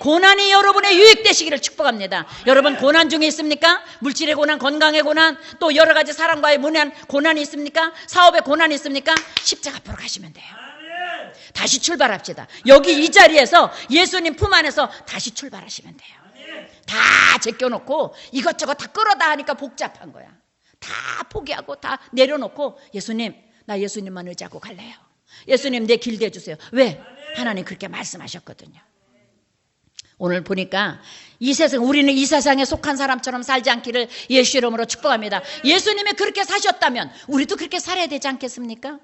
고난이 여러분의 유익되시기를 축복합니다. 여러분, 고난 중에 있습니까? 물질의 고난, 건강의 고난, 또 여러 가지 사람과의 고난이 있습니까? 사업의 고난이 있습니까? 십자가 앞으로 가시면 돼요. 다시 출발합시다. 여기 이 자리에서 예수님 품 안에서 다시 출발하시면 돼요. 다 제껴놓고 이것저것 다 끌어다 하니까 복잡한 거야. 다 포기하고 다 내려놓고, 예수님, 나 예수님만 의지하고 갈래요. 예수님, 내 길 대주세요. 왜? 하나님 그렇게 말씀하셨거든요. 오늘 보니까 우리는 이 세상에 속한 사람처럼 살지 않기를 예수 이름으로 축복합니다. 예수님이 그렇게 사셨다면 우리도 그렇게 살아야 되지 않겠습니까?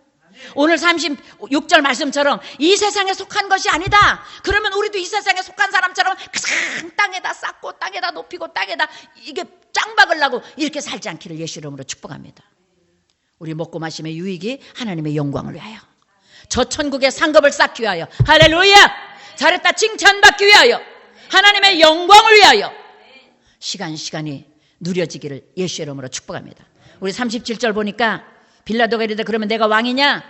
오늘 36절 말씀처럼 이 세상에 속한 것이 아니다. 그러면 우리도 이 세상에 속한 사람처럼 그냥 땅에다 쌓고 땅에다 높이고 땅에다 이게 짱 박으려고 이렇게 살지 않기를 예수 이름으로 축복합니다. 우리 먹고 마심의 유익이 하나님의 영광을 위하여, 저 천국의 상급을 쌓기 위하여, 할렐루야, 잘했다 칭찬받기 위하여, 하나님의 영광을 위하여 시간이 누려지기를 예수 이름으로 축복합니다. 우리 37절 보니까 빌라도가 이르되 그러면 내가 왕이냐?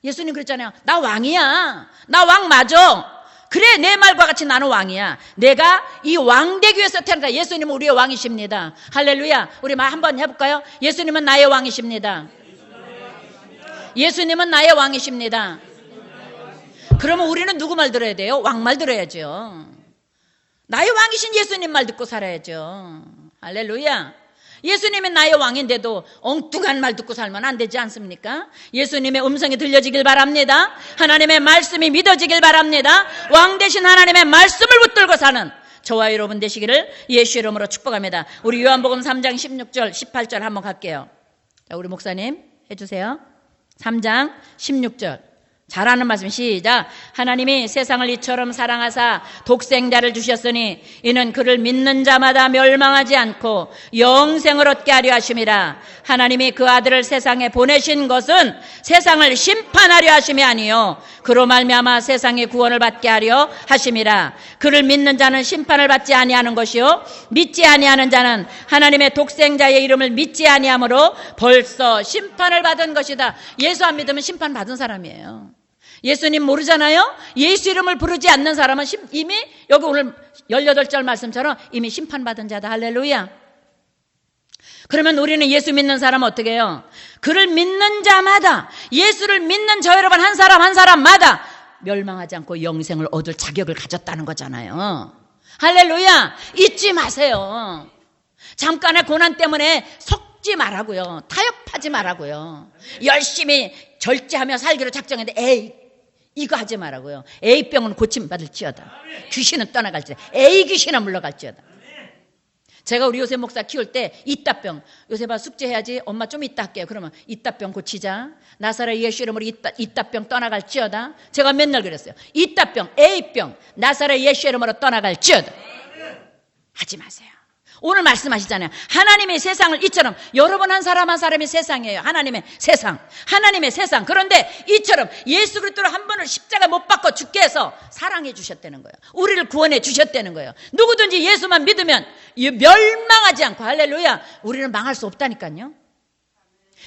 예수님 그랬잖아요. 나 왕이야. 나 왕 맞아. 그래, 내 말과 같이 나는 왕이야. 내가 이 왕 되기 위해서 태어났다. 예수님은 우리의 왕이십니다. 할렐루야. 우리 말 한번 해볼까요? 예수님은 나의 왕이십니다. 예수님은 나의 왕이십니다. 그러면 우리는 누구 말 들어야 돼요? 왕 말 들어야죠. 나의 왕이신 예수님 말 듣고 살아야죠. 할렐루야. 예수님이 나의 왕인데도 엉뚱한 말 듣고 살면 안 되지 않습니까? 예수님의 음성이 들려지길 바랍니다. 하나님의 말씀이 믿어지길 바랍니다. 왕 되신 하나님의 말씀을 붙들고 사는 저와 여러분 되시기를 예수 이름으로 축복합니다. 우리 요한복음 3장 16절 18절 한번 갈게요. 자, 우리 목사님 해주세요. 3장 16절 잘하는 말씀, 시작. 하나님이 세상을 이처럼 사랑하사 독생자를 주셨으니 이는 그를 믿는 자마다 멸망하지 않고 영생을 얻게 하려 하심이라. 하나님이 그 아들을 세상에 보내신 것은 세상을 심판하려 하심이 아니요 그로 말미암아 세상의 구원을 받게 하려 하심이라. 그를 믿는 자는 심판을 받지 아니하는 것이요 믿지 아니하는 자는 하나님의 독생자의 이름을 믿지 아니하므로 벌써 심판을 받은 것이다. 예수 안 믿으면 심판 받은 사람이에요. 예수님 모르잖아요? 예수 이름을 부르지 않는 사람은 이미 여기 오늘 18절 말씀처럼 이미 심판받은 자다. 할렐루야. 그러면 우리는 예수 믿는 사람은 어떻게 해요? 그를 믿는 자마다, 예수를 믿는 저 여러분 한 사람 한 사람마다 멸망하지 않고 영생을 얻을 자격을 가졌다는 거잖아요. 할렐루야. 잊지 마세요. 잠깐의 고난 때문에 속지 말라고요. 타협하지 말라고요. 열심히 절제하며 살기로 작정했는데 에이 이거 하지 말라고요. A병은 고침받을지어다. 귀신은 떠나갈지어다. A 귀신은 물러갈지어다. 제가 우리 요셉 목사 키울 때 이따병, 요셉아 숙제해야지, 엄마 좀 이따 할게요. 그러면 이따병 고치자. 나사렛 예수 이름으로 이따병 떠나갈지어다. 제가 맨날 그랬어요. 이따병, A병, 나사렛 예수 이름으로 떠나갈지어다. 하지 마세요. 오늘 말씀하시잖아요. 하나님의 세상을 이처럼, 여러분 한 사람 한 사람이 세상이에요. 하나님의 세상. 하나님의 세상. 그런데 이처럼 예수 그리스도로 한 번을 십자가 못 박고 죽게 해서 사랑해 주셨다는 거예요. 우리를 구원해 주셨다는 거예요. 누구든지 예수만 믿으면 멸망하지 않고, 할렐루야, 우리는 망할 수 없다니까요.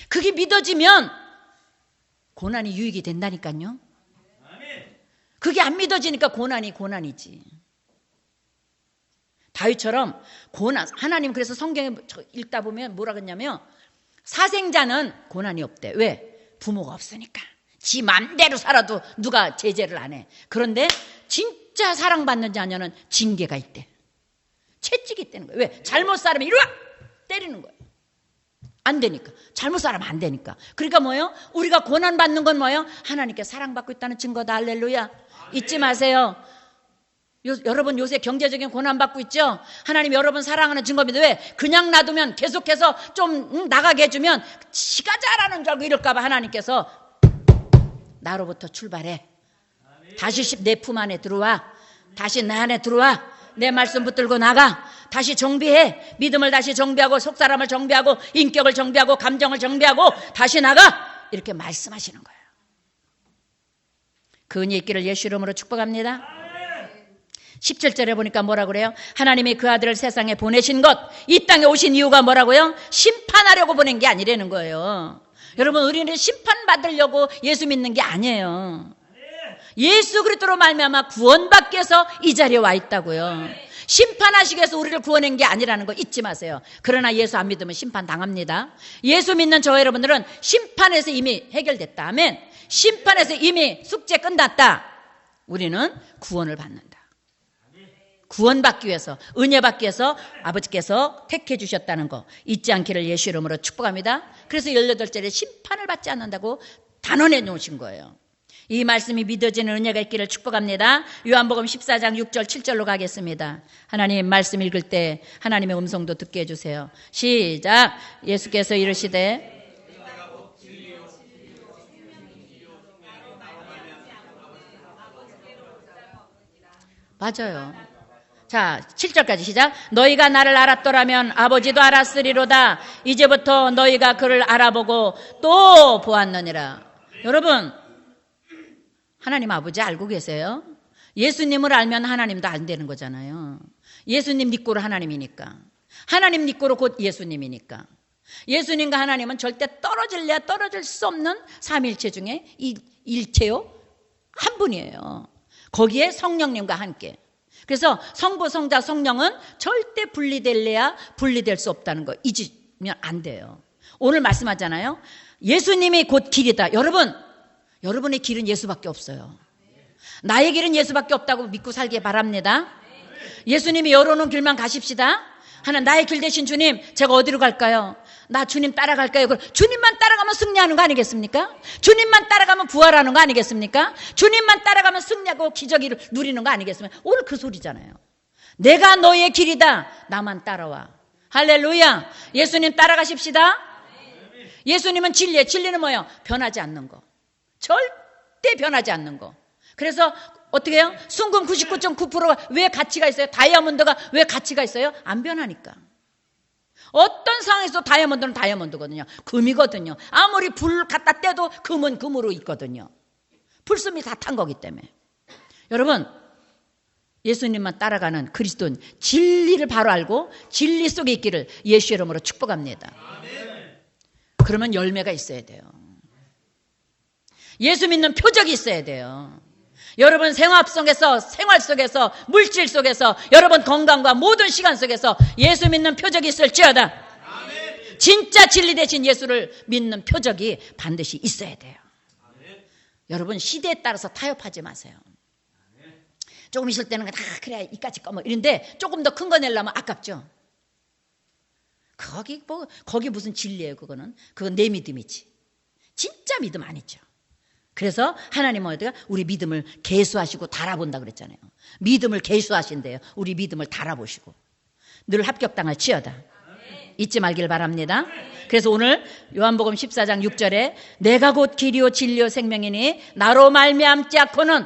그게 믿어지면 고난이 유익이 된다니까요. 그게 안 믿어지니까 고난이지. 다윗처럼 고난, 하나님 그래서 성경에 읽다 보면 뭐라 그랬냐면 사생자는 고난이 없대. 왜? 부모가 없으니까. 지 맘대로 살아도 누가 제재를 안 해. 그런데 진짜 사랑받는 자녀는 징계가 있대. 채찍이 있다는 거예요. 왜? 잘못 살면 이리 와! 때리는 거예요. 안 되니까. 잘못 살면 안 되니까. 그러니까 뭐예요? 우리가 고난받는 건 뭐예요? 하나님께 사랑받고 있다는 증거다. 할렐루야. 잊지 마세요. 여러분 요새 경제적인 고난받고 있죠? 하나님 여러분 사랑하는 증거입니다. 왜? 그냥 놔두면 계속해서 좀 나가게 해주면 지가 잘하는 줄 알고 이럴까 봐 하나님께서 나로부터 출발해. 다시 내 품 안에 들어와. 다시 내 안에 들어와. 내 말씀 붙들고 나가. 다시 정비해. 믿음을 다시 정비하고, 속사람을 정비하고, 인격을 정비하고, 감정을 정비하고 다시 나가. 이렇게 말씀하시는 거예요. 그 은혜 있기를 예수 이름으로 축복합니다. 17절에 보니까 뭐라 그래요? 하나님이 그 아들을 세상에 보내신 것, 이 땅에 오신 이유가 뭐라고요? 심판하려고 보낸 게 아니라는 거예요. 여러분, 우리는 심판받으려고 예수 믿는 게 아니에요. 예수 그리스도로 말미암아 구원받기 위해서 이 자리에 와 있다고요. 심판하시기 위해서 우리를 구원한 게 아니라는 거 잊지 마세요. 그러나 예수 안 믿으면 심판당합니다. 예수 믿는 저 여러분들은 심판에서 이미 해결됐다. 아멘. 심판에서 이미 숙제 끝났다. 우리는 구원을 받는다. 구원받기 위해서, 은혜 받기 위해서 아버지께서 택해 주셨다는 거 잊지 않기를 예수 이름으로 축복합니다. 그래서 18절에 심판을 받지 않는다고 단언해 놓으신 거예요. 이 말씀이 믿어지는 은혜가 있기를 축복합니다. 요한복음 14장 6절 7절로 가겠습니다. 하나님 말씀 읽을 때 하나님의 음성도 듣게 해주세요. 시작. 예수께서 이르시되 맞아요. 자, 7절까지 시작. 너희가 나를 알았더라면 아버지도 알았으리로다. 이제부터 너희가 그를 알아보고 또 보았느니라. 여러분, 하나님 아버지 알고 계세요? 예수님을 알면 하나님도 안 되는 거잖아요. 예수님 니꼬로 하나님이니까. 하나님 니꼬로 곧 예수님이니까. 예수님과 하나님은 절대 떨어질래야 떨어질 수 없는 삼일체 중에 일체요 한 분이에요. 거기에 성령님과 함께. 그래서 성부, 성자, 성령은 절대 분리될래야 분리될 수 없다는 거 잊으면 안 돼요. 오늘 말씀하잖아요. 예수님이 곧 길이다. 여러분의 길은 예수밖에 없어요. 나의 길은 예수밖에 없다고 믿고 살기 바랍니다. 예수님이 열어놓은 길만 가십시다. 하나 나의 길 대신 주님, 제가 어디로 갈까요? 나 주님 따라갈까요? 주님만 따라가면 승리하는 거 아니겠습니까? 주님만 따라가면 부활하는 거 아니겠습니까? 주님만 따라가면 승리하고 기적을 누리는 거 아니겠습니까? 오늘 그 소리잖아요. 내가 너의 길이다. 나만 따라와. 할렐루야. 예수님 따라가십시다. 예수님은 진리예요. 진리는 뭐예요? 변하지 않는 거. 절대 변하지 않는 거. 그래서 어떻게 해요? 순금 99.9%가 왜 가치가 있어요? 다이아몬드가 왜 가치가 있어요? 안 변하니까. 어떤 상황에서 다이아몬드는 다이아몬드거든요. 금이거든요. 아무리 불 갖다 떼도 금은 금으로 있거든요. 불순이 다 탄 거기 때문에. 여러분, 예수님만 따라가는 그리스도는 진리를 바로 알고 진리 속에 있기를 예수 이름으로 축복합니다. 그러면 열매가 있어야 돼요. 예수 믿는 표적이 있어야 돼요. 여러분 생활 속에서 물질 속에서 여러분 건강과 모든 시간 속에서 예수 믿는 표적이 있을지어다. 진짜 진리 대신 예수를 믿는 표적이 반드시 있어야 돼요. 여러분 시대에 따라서 타협하지 마세요. 조금 있을 때는 그래야 이까짓 거 뭐 이런데 조금 더 큰 거 내려면 아깝죠. 거기 무슨 진리예요? 그건 내 믿음이지. 진짜 믿음 아니죠. 그래서 하나님은 어디가 우리 믿음을 계수하시고 달아본다 그랬잖아요. 믿음을 계수하신대요. 우리 믿음을 달아보시고 늘 합격당할 지어다. 잊지 말길 바랍니다. 그래서 오늘 요한복음 14장 6절에 내가 곧 길이요 진리요 생명이니 나로 말미암지 않고는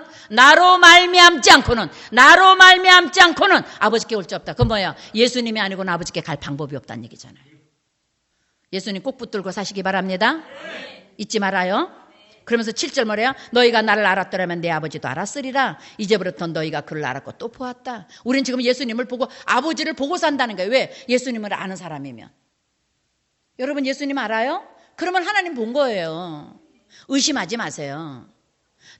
아버지께 올 수 없다. 그건 뭐야? 예수님이 아니고는 아버지께 갈 방법이 없다는 얘기잖아요. 예수님 꼭 붙들고 사시기 바랍니다. 잊지 말아요. 그러면서 7절 뭐래요? 너희가 나를 알았더라면 내 아버지도 알았으리라. 이제부터 너희가 그를 알았고 또 보았다. 우리는 지금 예수님을 보고 아버지를 보고 산다는 거예요. 왜? 예수님을 아는 사람이면. 여러분 예수님 알아요? 그러면 하나님 본 거예요. 의심하지 마세요.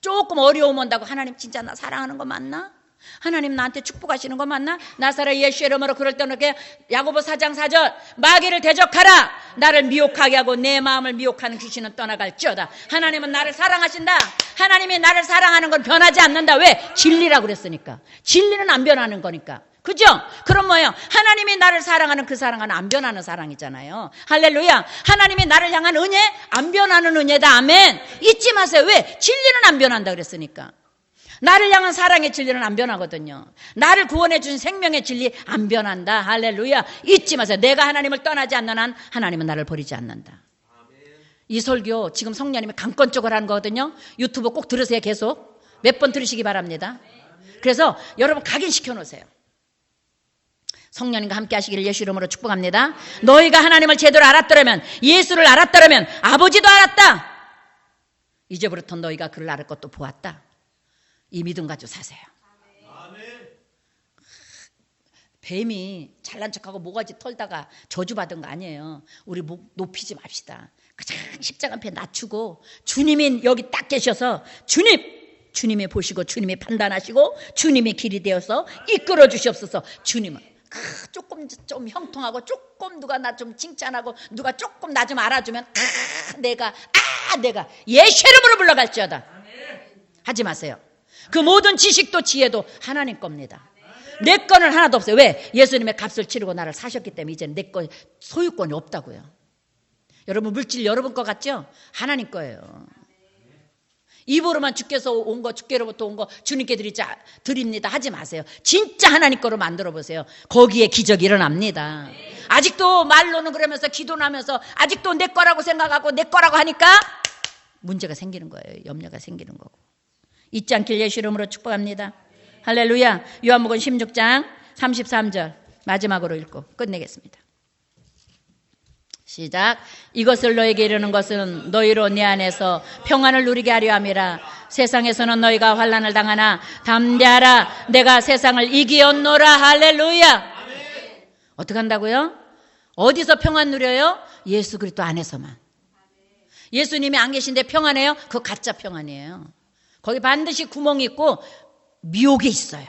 조금 어려움 온다고 하나님 진짜 나 사랑하는 거 맞나? 하나님 나한테 축복하시는 거 맞나? 나사렛 예수 이름으로 그럴 때 이렇게 야고보 4장 4절 마귀를 대적하라. 나를 미혹하게 하고 내 마음을 미혹하는 귀신은 떠나갈지어다. 하나님은 나를 사랑하신다. 하나님이 나를 사랑하는 건 변하지 않는다. 왜? 진리라고 그랬으니까. 진리는 안 변하는 거니까. 그죠? 그럼 뭐예요? 하나님이 나를 사랑하는 그 사랑은 안 변하는 사랑이잖아요. 할렐루야. 하나님이 나를 향한 은혜 안 변하는 은혜다. 아멘. 잊지 마세요. 왜? 진리는 안 변한다 그랬으니까. 나를 향한 사랑의 진리는 안 변하거든요. 나를 구원해 준 생명의 진리 안 변한다. 할렐루야. 잊지 마세요. 내가 하나님을 떠나지 않는 한 하나님은 나를 버리지 않는다. 이 설교 지금 성령님이 강권적으로 하는 거거든요. 유튜브 꼭 들으세요. 계속 몇 번 들으시기 바랍니다. 그래서 여러분 각인시켜 놓으세요. 성령님과 함께 하시기를 예수 이름으로 축복합니다. 너희가 하나님을 제대로 알았더라면, 예수를 알았더라면 아버지도 알았다. 이제부터 너희가 그를 알을 것도 보았다. 이 믿음 가지고 사세요. 뱀이 잘난 척하고 모가지 털다가 저주받은 거 아니에요. 우리 목 높이지 맙시다. 그냥 십자가 앞에 낮추고 주님이 여기 딱 계셔서 주님이 보시고 주님이 판단하시고 주님이 길이 되어서 이끌어 주시옵소서. 주님은 조금 좀 형통하고 조금 누가 나 좀 칭찬하고 누가 조금 나 좀 알아주면 내가 예수 이름으로 불러갈지어다. 하지 마세요. 그 모든 지식도 지혜도 하나님 겁니다. 내 거는 하나도 없어요. 왜? 예수님의 값을 치르고 나를 사셨기 때문에 이제는 내 거 소유권이 없다고요. 여러분 물질 여러분 거 같죠? 하나님 거예요. 입으로만 주께서 온 거, 주께로부터 온 거 주님께 드립니다 하지 마세요. 진짜 하나님 거로 만들어 보세요. 거기에 기적이 일어납니다. 아직도 말로는 그러면서 기도는 하면서 아직도 내 거라고 생각하고 내 거라고 하니까 문제가 생기는 거예요. 염려가 생기는 거고. 잊지 않길 예수 이름으로 축복합니다. 할렐루야. 요한복음 16장 33절 마지막으로 읽고 끝내겠습니다. 시작. 이것을 너에게 이르는 것은 너희로 내 안에서 평안을 누리게 하려 함이라. 세상에서는 너희가 환난을 당하나 담대하라. 내가 세상을 이기었노라. 할렐루야. 어떻게 한다고요? 어디서 평안 누려요? 예수 그리스도 안에서만. 예수님이 안 계신데 평안해요? 그거 가짜 평안이에요. 거기 반드시 구멍이 있고 미혹이 있어요.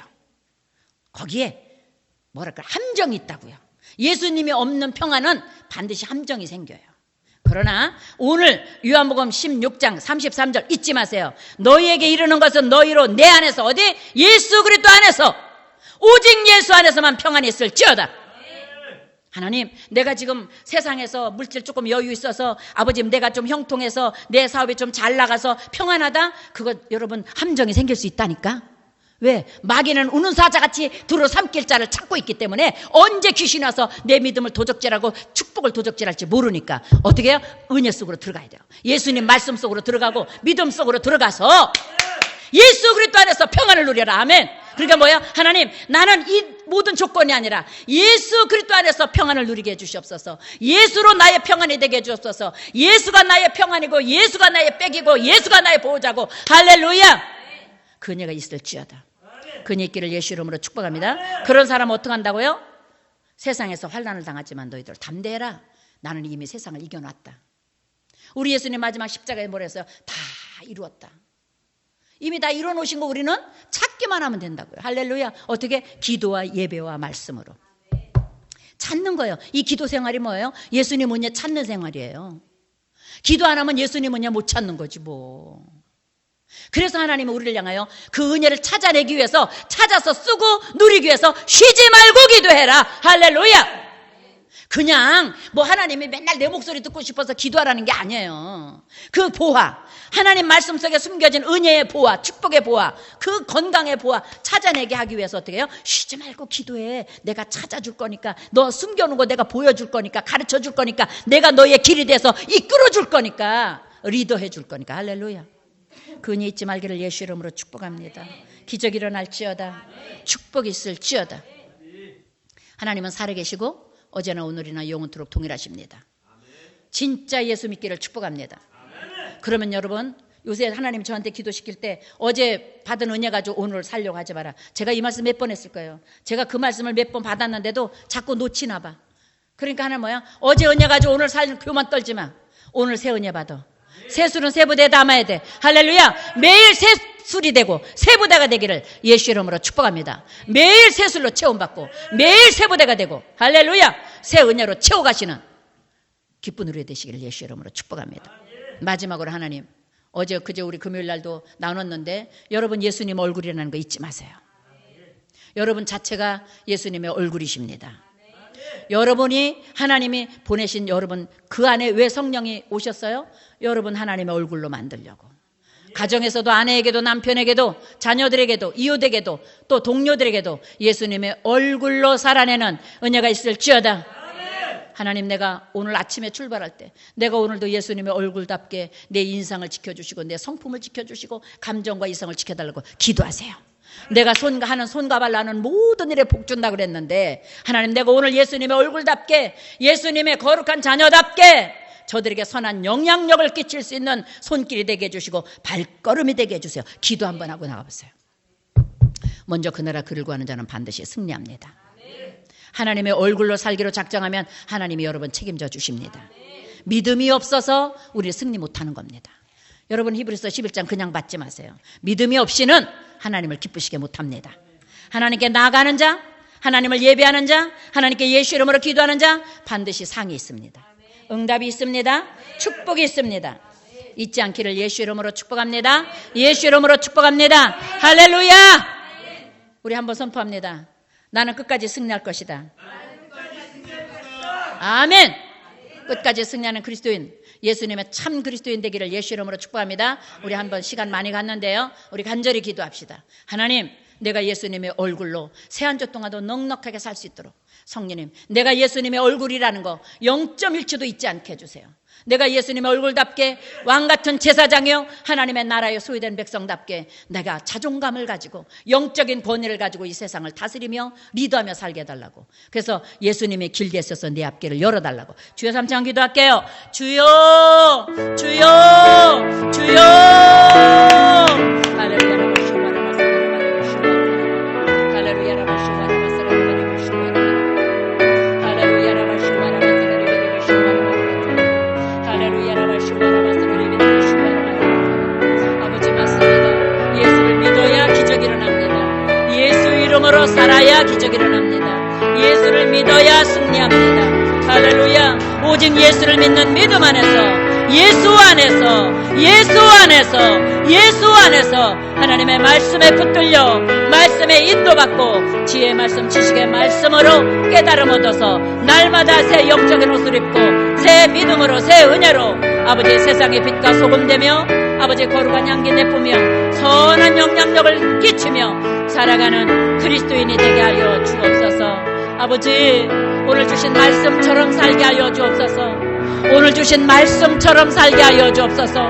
거기에 뭐랄까 함정이 있다고요. 예수님이 없는 평안은 반드시 함정이 생겨요. 그러나 오늘 요한복음 16장 33절 잊지 마세요. 너희에게 이르는 것은 너희로 내 안에서 어디? 예수 그리스도 안에서 오직 예수 안에서만 평안이 있을지어다. 하나님, 내가 지금 세상에서 물질 조금 여유 있어서 아버지 내가 좀 형통해서 내 사업이 좀 잘 나가서 평안하다? 그거 여러분 함정이 생길 수 있다니까. 왜? 마귀는 우는 사자같이 두루 삼킬 자를 찾고 있기 때문에 언제 귀신이 와서 내 믿음을 도적질하고 축복을 도적질할지 모르니까 어떻게 해요? 은혜 속으로 들어가야 돼요. 예수님 말씀 속으로 들어가고 믿음 속으로 들어가서 예수 그리스도 안에서 평안을 누려라. 아멘. 그러니까 뭐야? 하나님, 나는 이 모든 조건이 아니라 예수 그리스도 안에서 평안을 누리게 해주시옵소서. 예수로 나의 평안이 되게 해주옵소서. 예수가 나의 평안이고 예수가 나의 백이고 예수가 나의 보호자고. 할렐루야. 그녀가 있을지어다. 그녀 있기를 예수 이름으로 축복합니다. 그런 사람은 어떻게 한다고요? 세상에서 환난을 당하지만 너희들 담대해라. 나는 이미 세상을 이겨놨다. 우리 예수님 마지막 십자가에 뭐랬어요? 다 이루었다. 이미 다 이뤄놓으신 거 우리는 찾기만 하면 된다고요. 할렐루야. 어떻게? 기도와 예배와 말씀으로 찾는 거예요. 이 기도 생활이 뭐예요? 예수님 은혜 찾는 생활이에요. 기도 안 하면 예수님 은혜 못 찾는 거지 뭐. 그래서 하나님은 우리를 향하여 그 은혜를 찾아내기 위해서, 찾아서 쓰고 누리기 위해서 쉬지 말고 기도해라. 할렐루야. 그냥 뭐 하나님이 맨날 내 목소리 듣고 싶어서 기도하라는 게 아니에요. 그 보화, 하나님 말씀 속에 숨겨진 은혜의 보화, 축복의 보화, 그 건강의 보화 찾아내게 하기 위해서 어떻게 해요? 쉬지 말고 기도해. 내가 찾아줄 거니까, 너 숨겨놓은 거 내가 보여줄 거니까, 가르쳐 줄 거니까, 내가 너의 길이 돼서 이끌어 줄 거니까, 리더해 줄 거니까. 할렐루야. 그 은혜 잊지 말기를 예수 이름으로 축복합니다. 기적이 일어날지어다. 축복이 있을지어다. 하나님은 살아계시고 어제나 오늘이나 영원토록 동일하십니다. 진짜 예수 믿기를 축복합니다. 그러면 여러분, 요새 하나님 저한테 기도시킬 때 어제 받은 은혜 가지고 오늘 살려고 하지 마라. 제가 이 말씀 몇 번 했을 거예요. 제가 그 말씀을 몇 번 받았는데도 자꾸 놓치나 봐. 그러니까 하나님 뭐야? 어제 은혜 가지고 오늘 살 교만 떨지 마. 오늘 새 은혜 받아. 새 술은 새 부대에 담아야 돼. 할렐루야. 매일 새 술이 되고 새 부대가 되기를 예수 이름으로 축복합니다. 매일 새 술로 체험받고 매일 새 부대가 되고, 할렐루야, 새 은혜로 채워가시는 기쁜 우리 되시기를 예수 이름으로 축복합니다. 마지막으로 하나님, 어제 그제 우리 금요일 날도 나눴는데 여러분 예수님 얼굴이라는 거 잊지 마세요. 여러분 자체가 예수님의 얼굴이십니다. 여러분이 하나님이 보내신 여러분, 그 안에 왜 성령이 오셨어요? 여러분 하나님의 얼굴로 만들려고. 가정에서도 아내에게도 남편에게도 자녀들에게도 이웃에게도 또 동료들에게도 예수님의 얼굴로 살아내는 은혜가 있을지어다. 하나님, 내가 오늘 아침에 출발할 때 내가 오늘도 예수님의 얼굴답게 내 인상을 지켜주시고 내 성품을 지켜주시고 감정과 이성을 지켜달라고 기도하세요. 내가 하는 손과 발 나는 모든 일에 복 준다 그랬는데, 하나님, 내가 오늘 예수님의 얼굴답게, 예수님의 거룩한 자녀답게 저들에게 선한 영향력을 끼칠 수 있는 손길이 되게 해주시고 발걸음이 되게 해주세요. 기도 한번 하고 나가보세요. 먼저 그 나라 그를 구하는 자는 반드시 승리합니다. 하나님의 얼굴로 살기로 작정하면 하나님이 여러분 책임져 주십니다. 믿음이 없어서 우리 승리 못하는 겁니다. 여러분 히브리서 11장 그냥 받지 마세요. 믿음이 없이는 하나님을 기쁘시게 못합니다. 하나님께 나아가는 자, 하나님을 예배하는 자, 하나님께 예수 이름으로 기도하는 자 반드시 상이 있습니다. 응답이 있습니다. 축복이 있습니다. 잊지 않기를 예수 이름으로 축복합니다. 예수 이름으로 축복합니다. 할렐루야. 우리 한번 선포합니다. 나는 끝까지 승리할 것이다. 아멘. 끝까지 승리하는 그리스도인, 예수님의 참 그리스도인 되기를 예수 이름으로 축복합니다. 우리 한번 시간 많이 갔는데요, 우리 간절히 기도합시다. 하나님, 내가 예수님의 얼굴로 새 한 주 동안도 넉넉하게 살 수 있도록 성령님, 내가 예수님의 얼굴이라는 거 0.1초도 잊지 않게 해주세요. 내가 예수님의 얼굴답게 왕같은 제사장이요 하나님의 나라에 소유된 백성답게 내가 자존감을 가지고 영적인 권위를 가지고 이 세상을 다스리며 리더하며 살게 해달라고. 그래서 예수님의 길게 있어서 내 앞길을 열어달라고. 주여 삼창 기도할게요. 주여 주여 주여. 할렐루야. 이름으로 살아야 기적이 일어납니다. 예수를 믿어야 승리합니다. 할렐루야. 오직 예수를 믿는 믿음 안에서, 예수 안에서, 예수 안에서, 예수 안에서 하나님의 말씀에 붙들려 말씀에 인도받고 지혜의 말씀, 지식의 말씀으로 깨달음 얻어서 날마다 새 영적인 옷을 입고 새 믿음으로, 새 은혜로 아버지 세상의 빛과 소금 되며 아버지 거룩한 향기 내뿜며 선한 영향력을 끼치며 살아가는 그리스도인이 되게 하여 주옵소서. 아버지, 오늘 주신 말씀처럼 살게 하여 주옵소서. 오늘 주신 말씀처럼 살게 하여 주옵소서.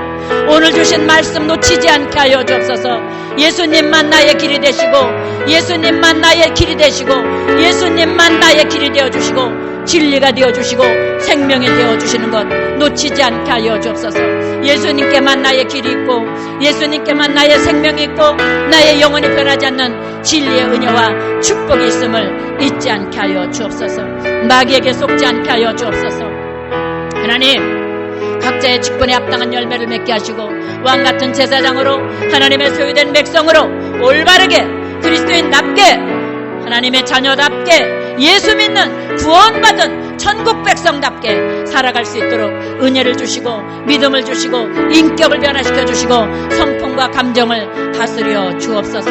오늘 주신 말씀 놓치지 않게 하여 주옵소서. 예수님만 나의 길이 되시고, 예수님만 나의 길이 되시고, 예수님만 나의 길이 되어주시고 진리가 되어주시고 생명이 되어주시는 것 놓치지 않게 하여 주옵소서. 예수님께만 나의 길이 있고, 예수님께만 나의 생명이 있고, 나의 영혼이 변하지 않는 진리의 은혜와 축복이 있음을 잊지 않게 하여 주옵소서. 마귀에게 속지 않게 하여 주옵소서. 하나님, 각자의 직분에 합당한 열매를 맺게 하시고 왕같은 제사장으로 하나님의 소유된 백성으로 올바르게 그리스도인답게 하나님의 자녀답게 예수 믿는 구원받은 천국 백성답게 살아갈 수 있도록 은혜를 주시고 믿음을 주시고 인격을 변화시켜 주시고 성품과 감정을 다스려 주옵소서.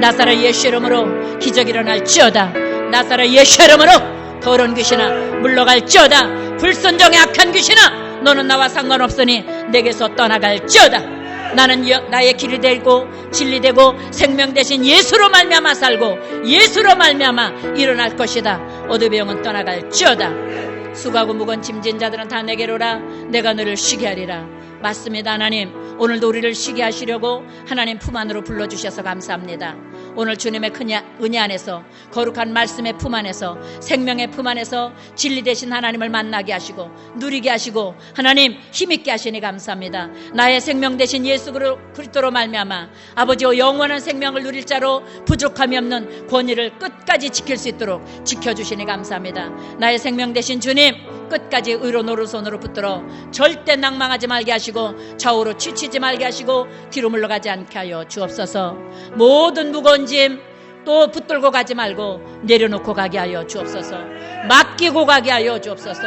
나사렛 예수 이름으로 기적이 일어날지어다. 나사렛 예수 이름으로 더러운 귀신아 물러갈지어다. 불순종의 악한 귀신아 너는 나와 상관없으니 내게서 떠나갈지어다. 나는 나의 길이 되고 진리 되고 생명 되신 예수로 말미암아 살고 예수로 말미암아 일어날 것이다. 어두의 영은 떠나갈지어다. 수고하고 무거운 짐진 자들은 다 내게로 오라. 내가 너를 쉬게 하리라. 맞습니다. 하나님 오늘도 우리를 쉬게 하시려고 하나님 품 안으로 불러주셔서 감사합니다. 오늘 주님의 큰 은혜 안에서 거룩한 말씀의 품 안에서 생명의 품 안에서 진리 되신 하나님을 만나게 하시고 누리게 하시고 하나님 힘있게 하시니 감사합니다. 나의 생명 되신 예수 그리스도로 말미암아 아버지와 영원한 생명을 누릴 자로 부족함이 없는 권위를 끝까지 지킬 수 있도록 지켜주시니 감사합니다. 나의 생명 되신 주님 끝까지 의로 노루손으로 붙들어 절대 낭망하지 말게 하시고 좌우로 치치지 말게 하시고 뒤로 물러가지 않게 하여 주옵소서. 모든 무거운 짐 또 붙들고 가지 말고 내려놓고 가게 하여 주옵소서. 맡기고 가게 하여 주옵소서.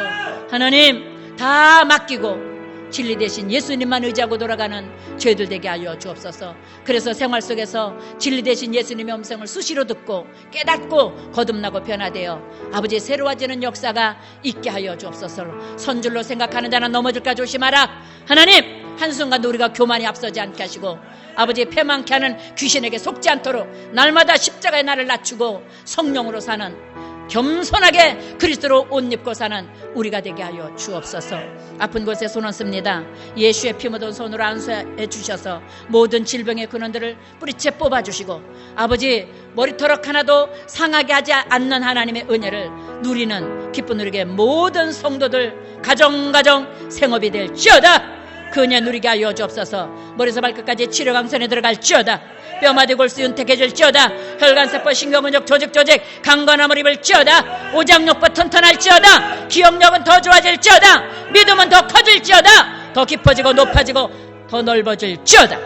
하나님 다 맡기고 진리 대신 예수님만 의지하고 돌아가는 죄들 되게 하여 주옵소서. 그래서 생활 속에서 진리 대신 예수님의 음성을 수시로 듣고 깨닫고 거듭나고 변화되어 아버지의 새로워지는 역사가 있게 하여 주옵소서. 선줄로 생각하는 자는 넘어질까 조심하라. 하나님 한순간도 우리가 교만이 앞서지 않게 하시고 아버지의 패망케 하는 귀신에게 속지 않도록 날마다 십자가의 나를 낮추고 성령으로 사는 겸손하게 그리스도로 옷 입고 사는 우리가 되게 하여 주옵소서. 아픈 곳에 손 얹습니다. 예수의 피 묻은 손으로 안수해 주셔서 모든 질병의 근원들을 뿌리채 뽑아주시고 아버지 머리털럭 하나도 상하게 하지 않는 하나님의 은혜를 누리는 기쁜 누리게 모든 성도들 가정 생업이 될지어다. 그 은혜 누리게 하여 주옵소서. 머리에서 발끝까지 치료강선에 들어갈지어다. 뼈마디 골수 윤택해질지어다. 혈관세포 신경근육 조직 강건함을 입을지어다. 오장육부 튼튼할지어다. 기억력은 더 좋아질지어다. 믿음은 더 커질지어다. 더 깊어지고 높아지고 더 넓어질지어다.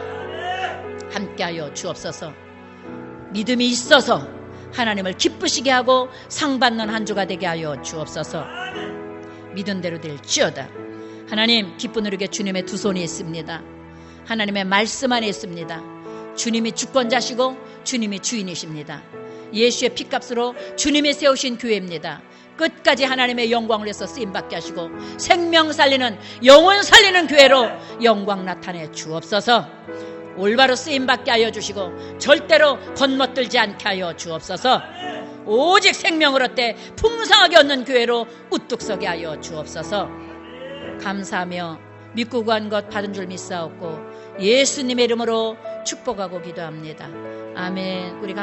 함께하여 주옵소서. 믿음이 있어서 하나님을 기쁘시게 하고 상받는 한 주가 되게 하여 주옵소서. 믿은 대로 될지어다. 하나님 기쁜 우리에게 주님의 두 손이 있습니다. 하나님의 말씀 안에 있습니다. 주님이 주권자시고 주님이 주인이십니다. 예수의 피값으로 주님이 세우신 교회입니다. 끝까지 하나님의 영광을 위해서 쓰임받게 하시고 생명 살리는 영혼 살리는 교회로 영광 나타내 주옵소서. 올바로 쓰임받게 하여 주시고 절대로 건멋들지 않게 하여 주옵소서. 오직 생명을 얻되 풍성하게 얻는 교회로 우뚝 서게 하여 주옵소서. 감사하며 믿고 구한 것 받은 줄 믿사옵고 예수님의 이름으로 축복하고 기도합니다. 아멘. 우리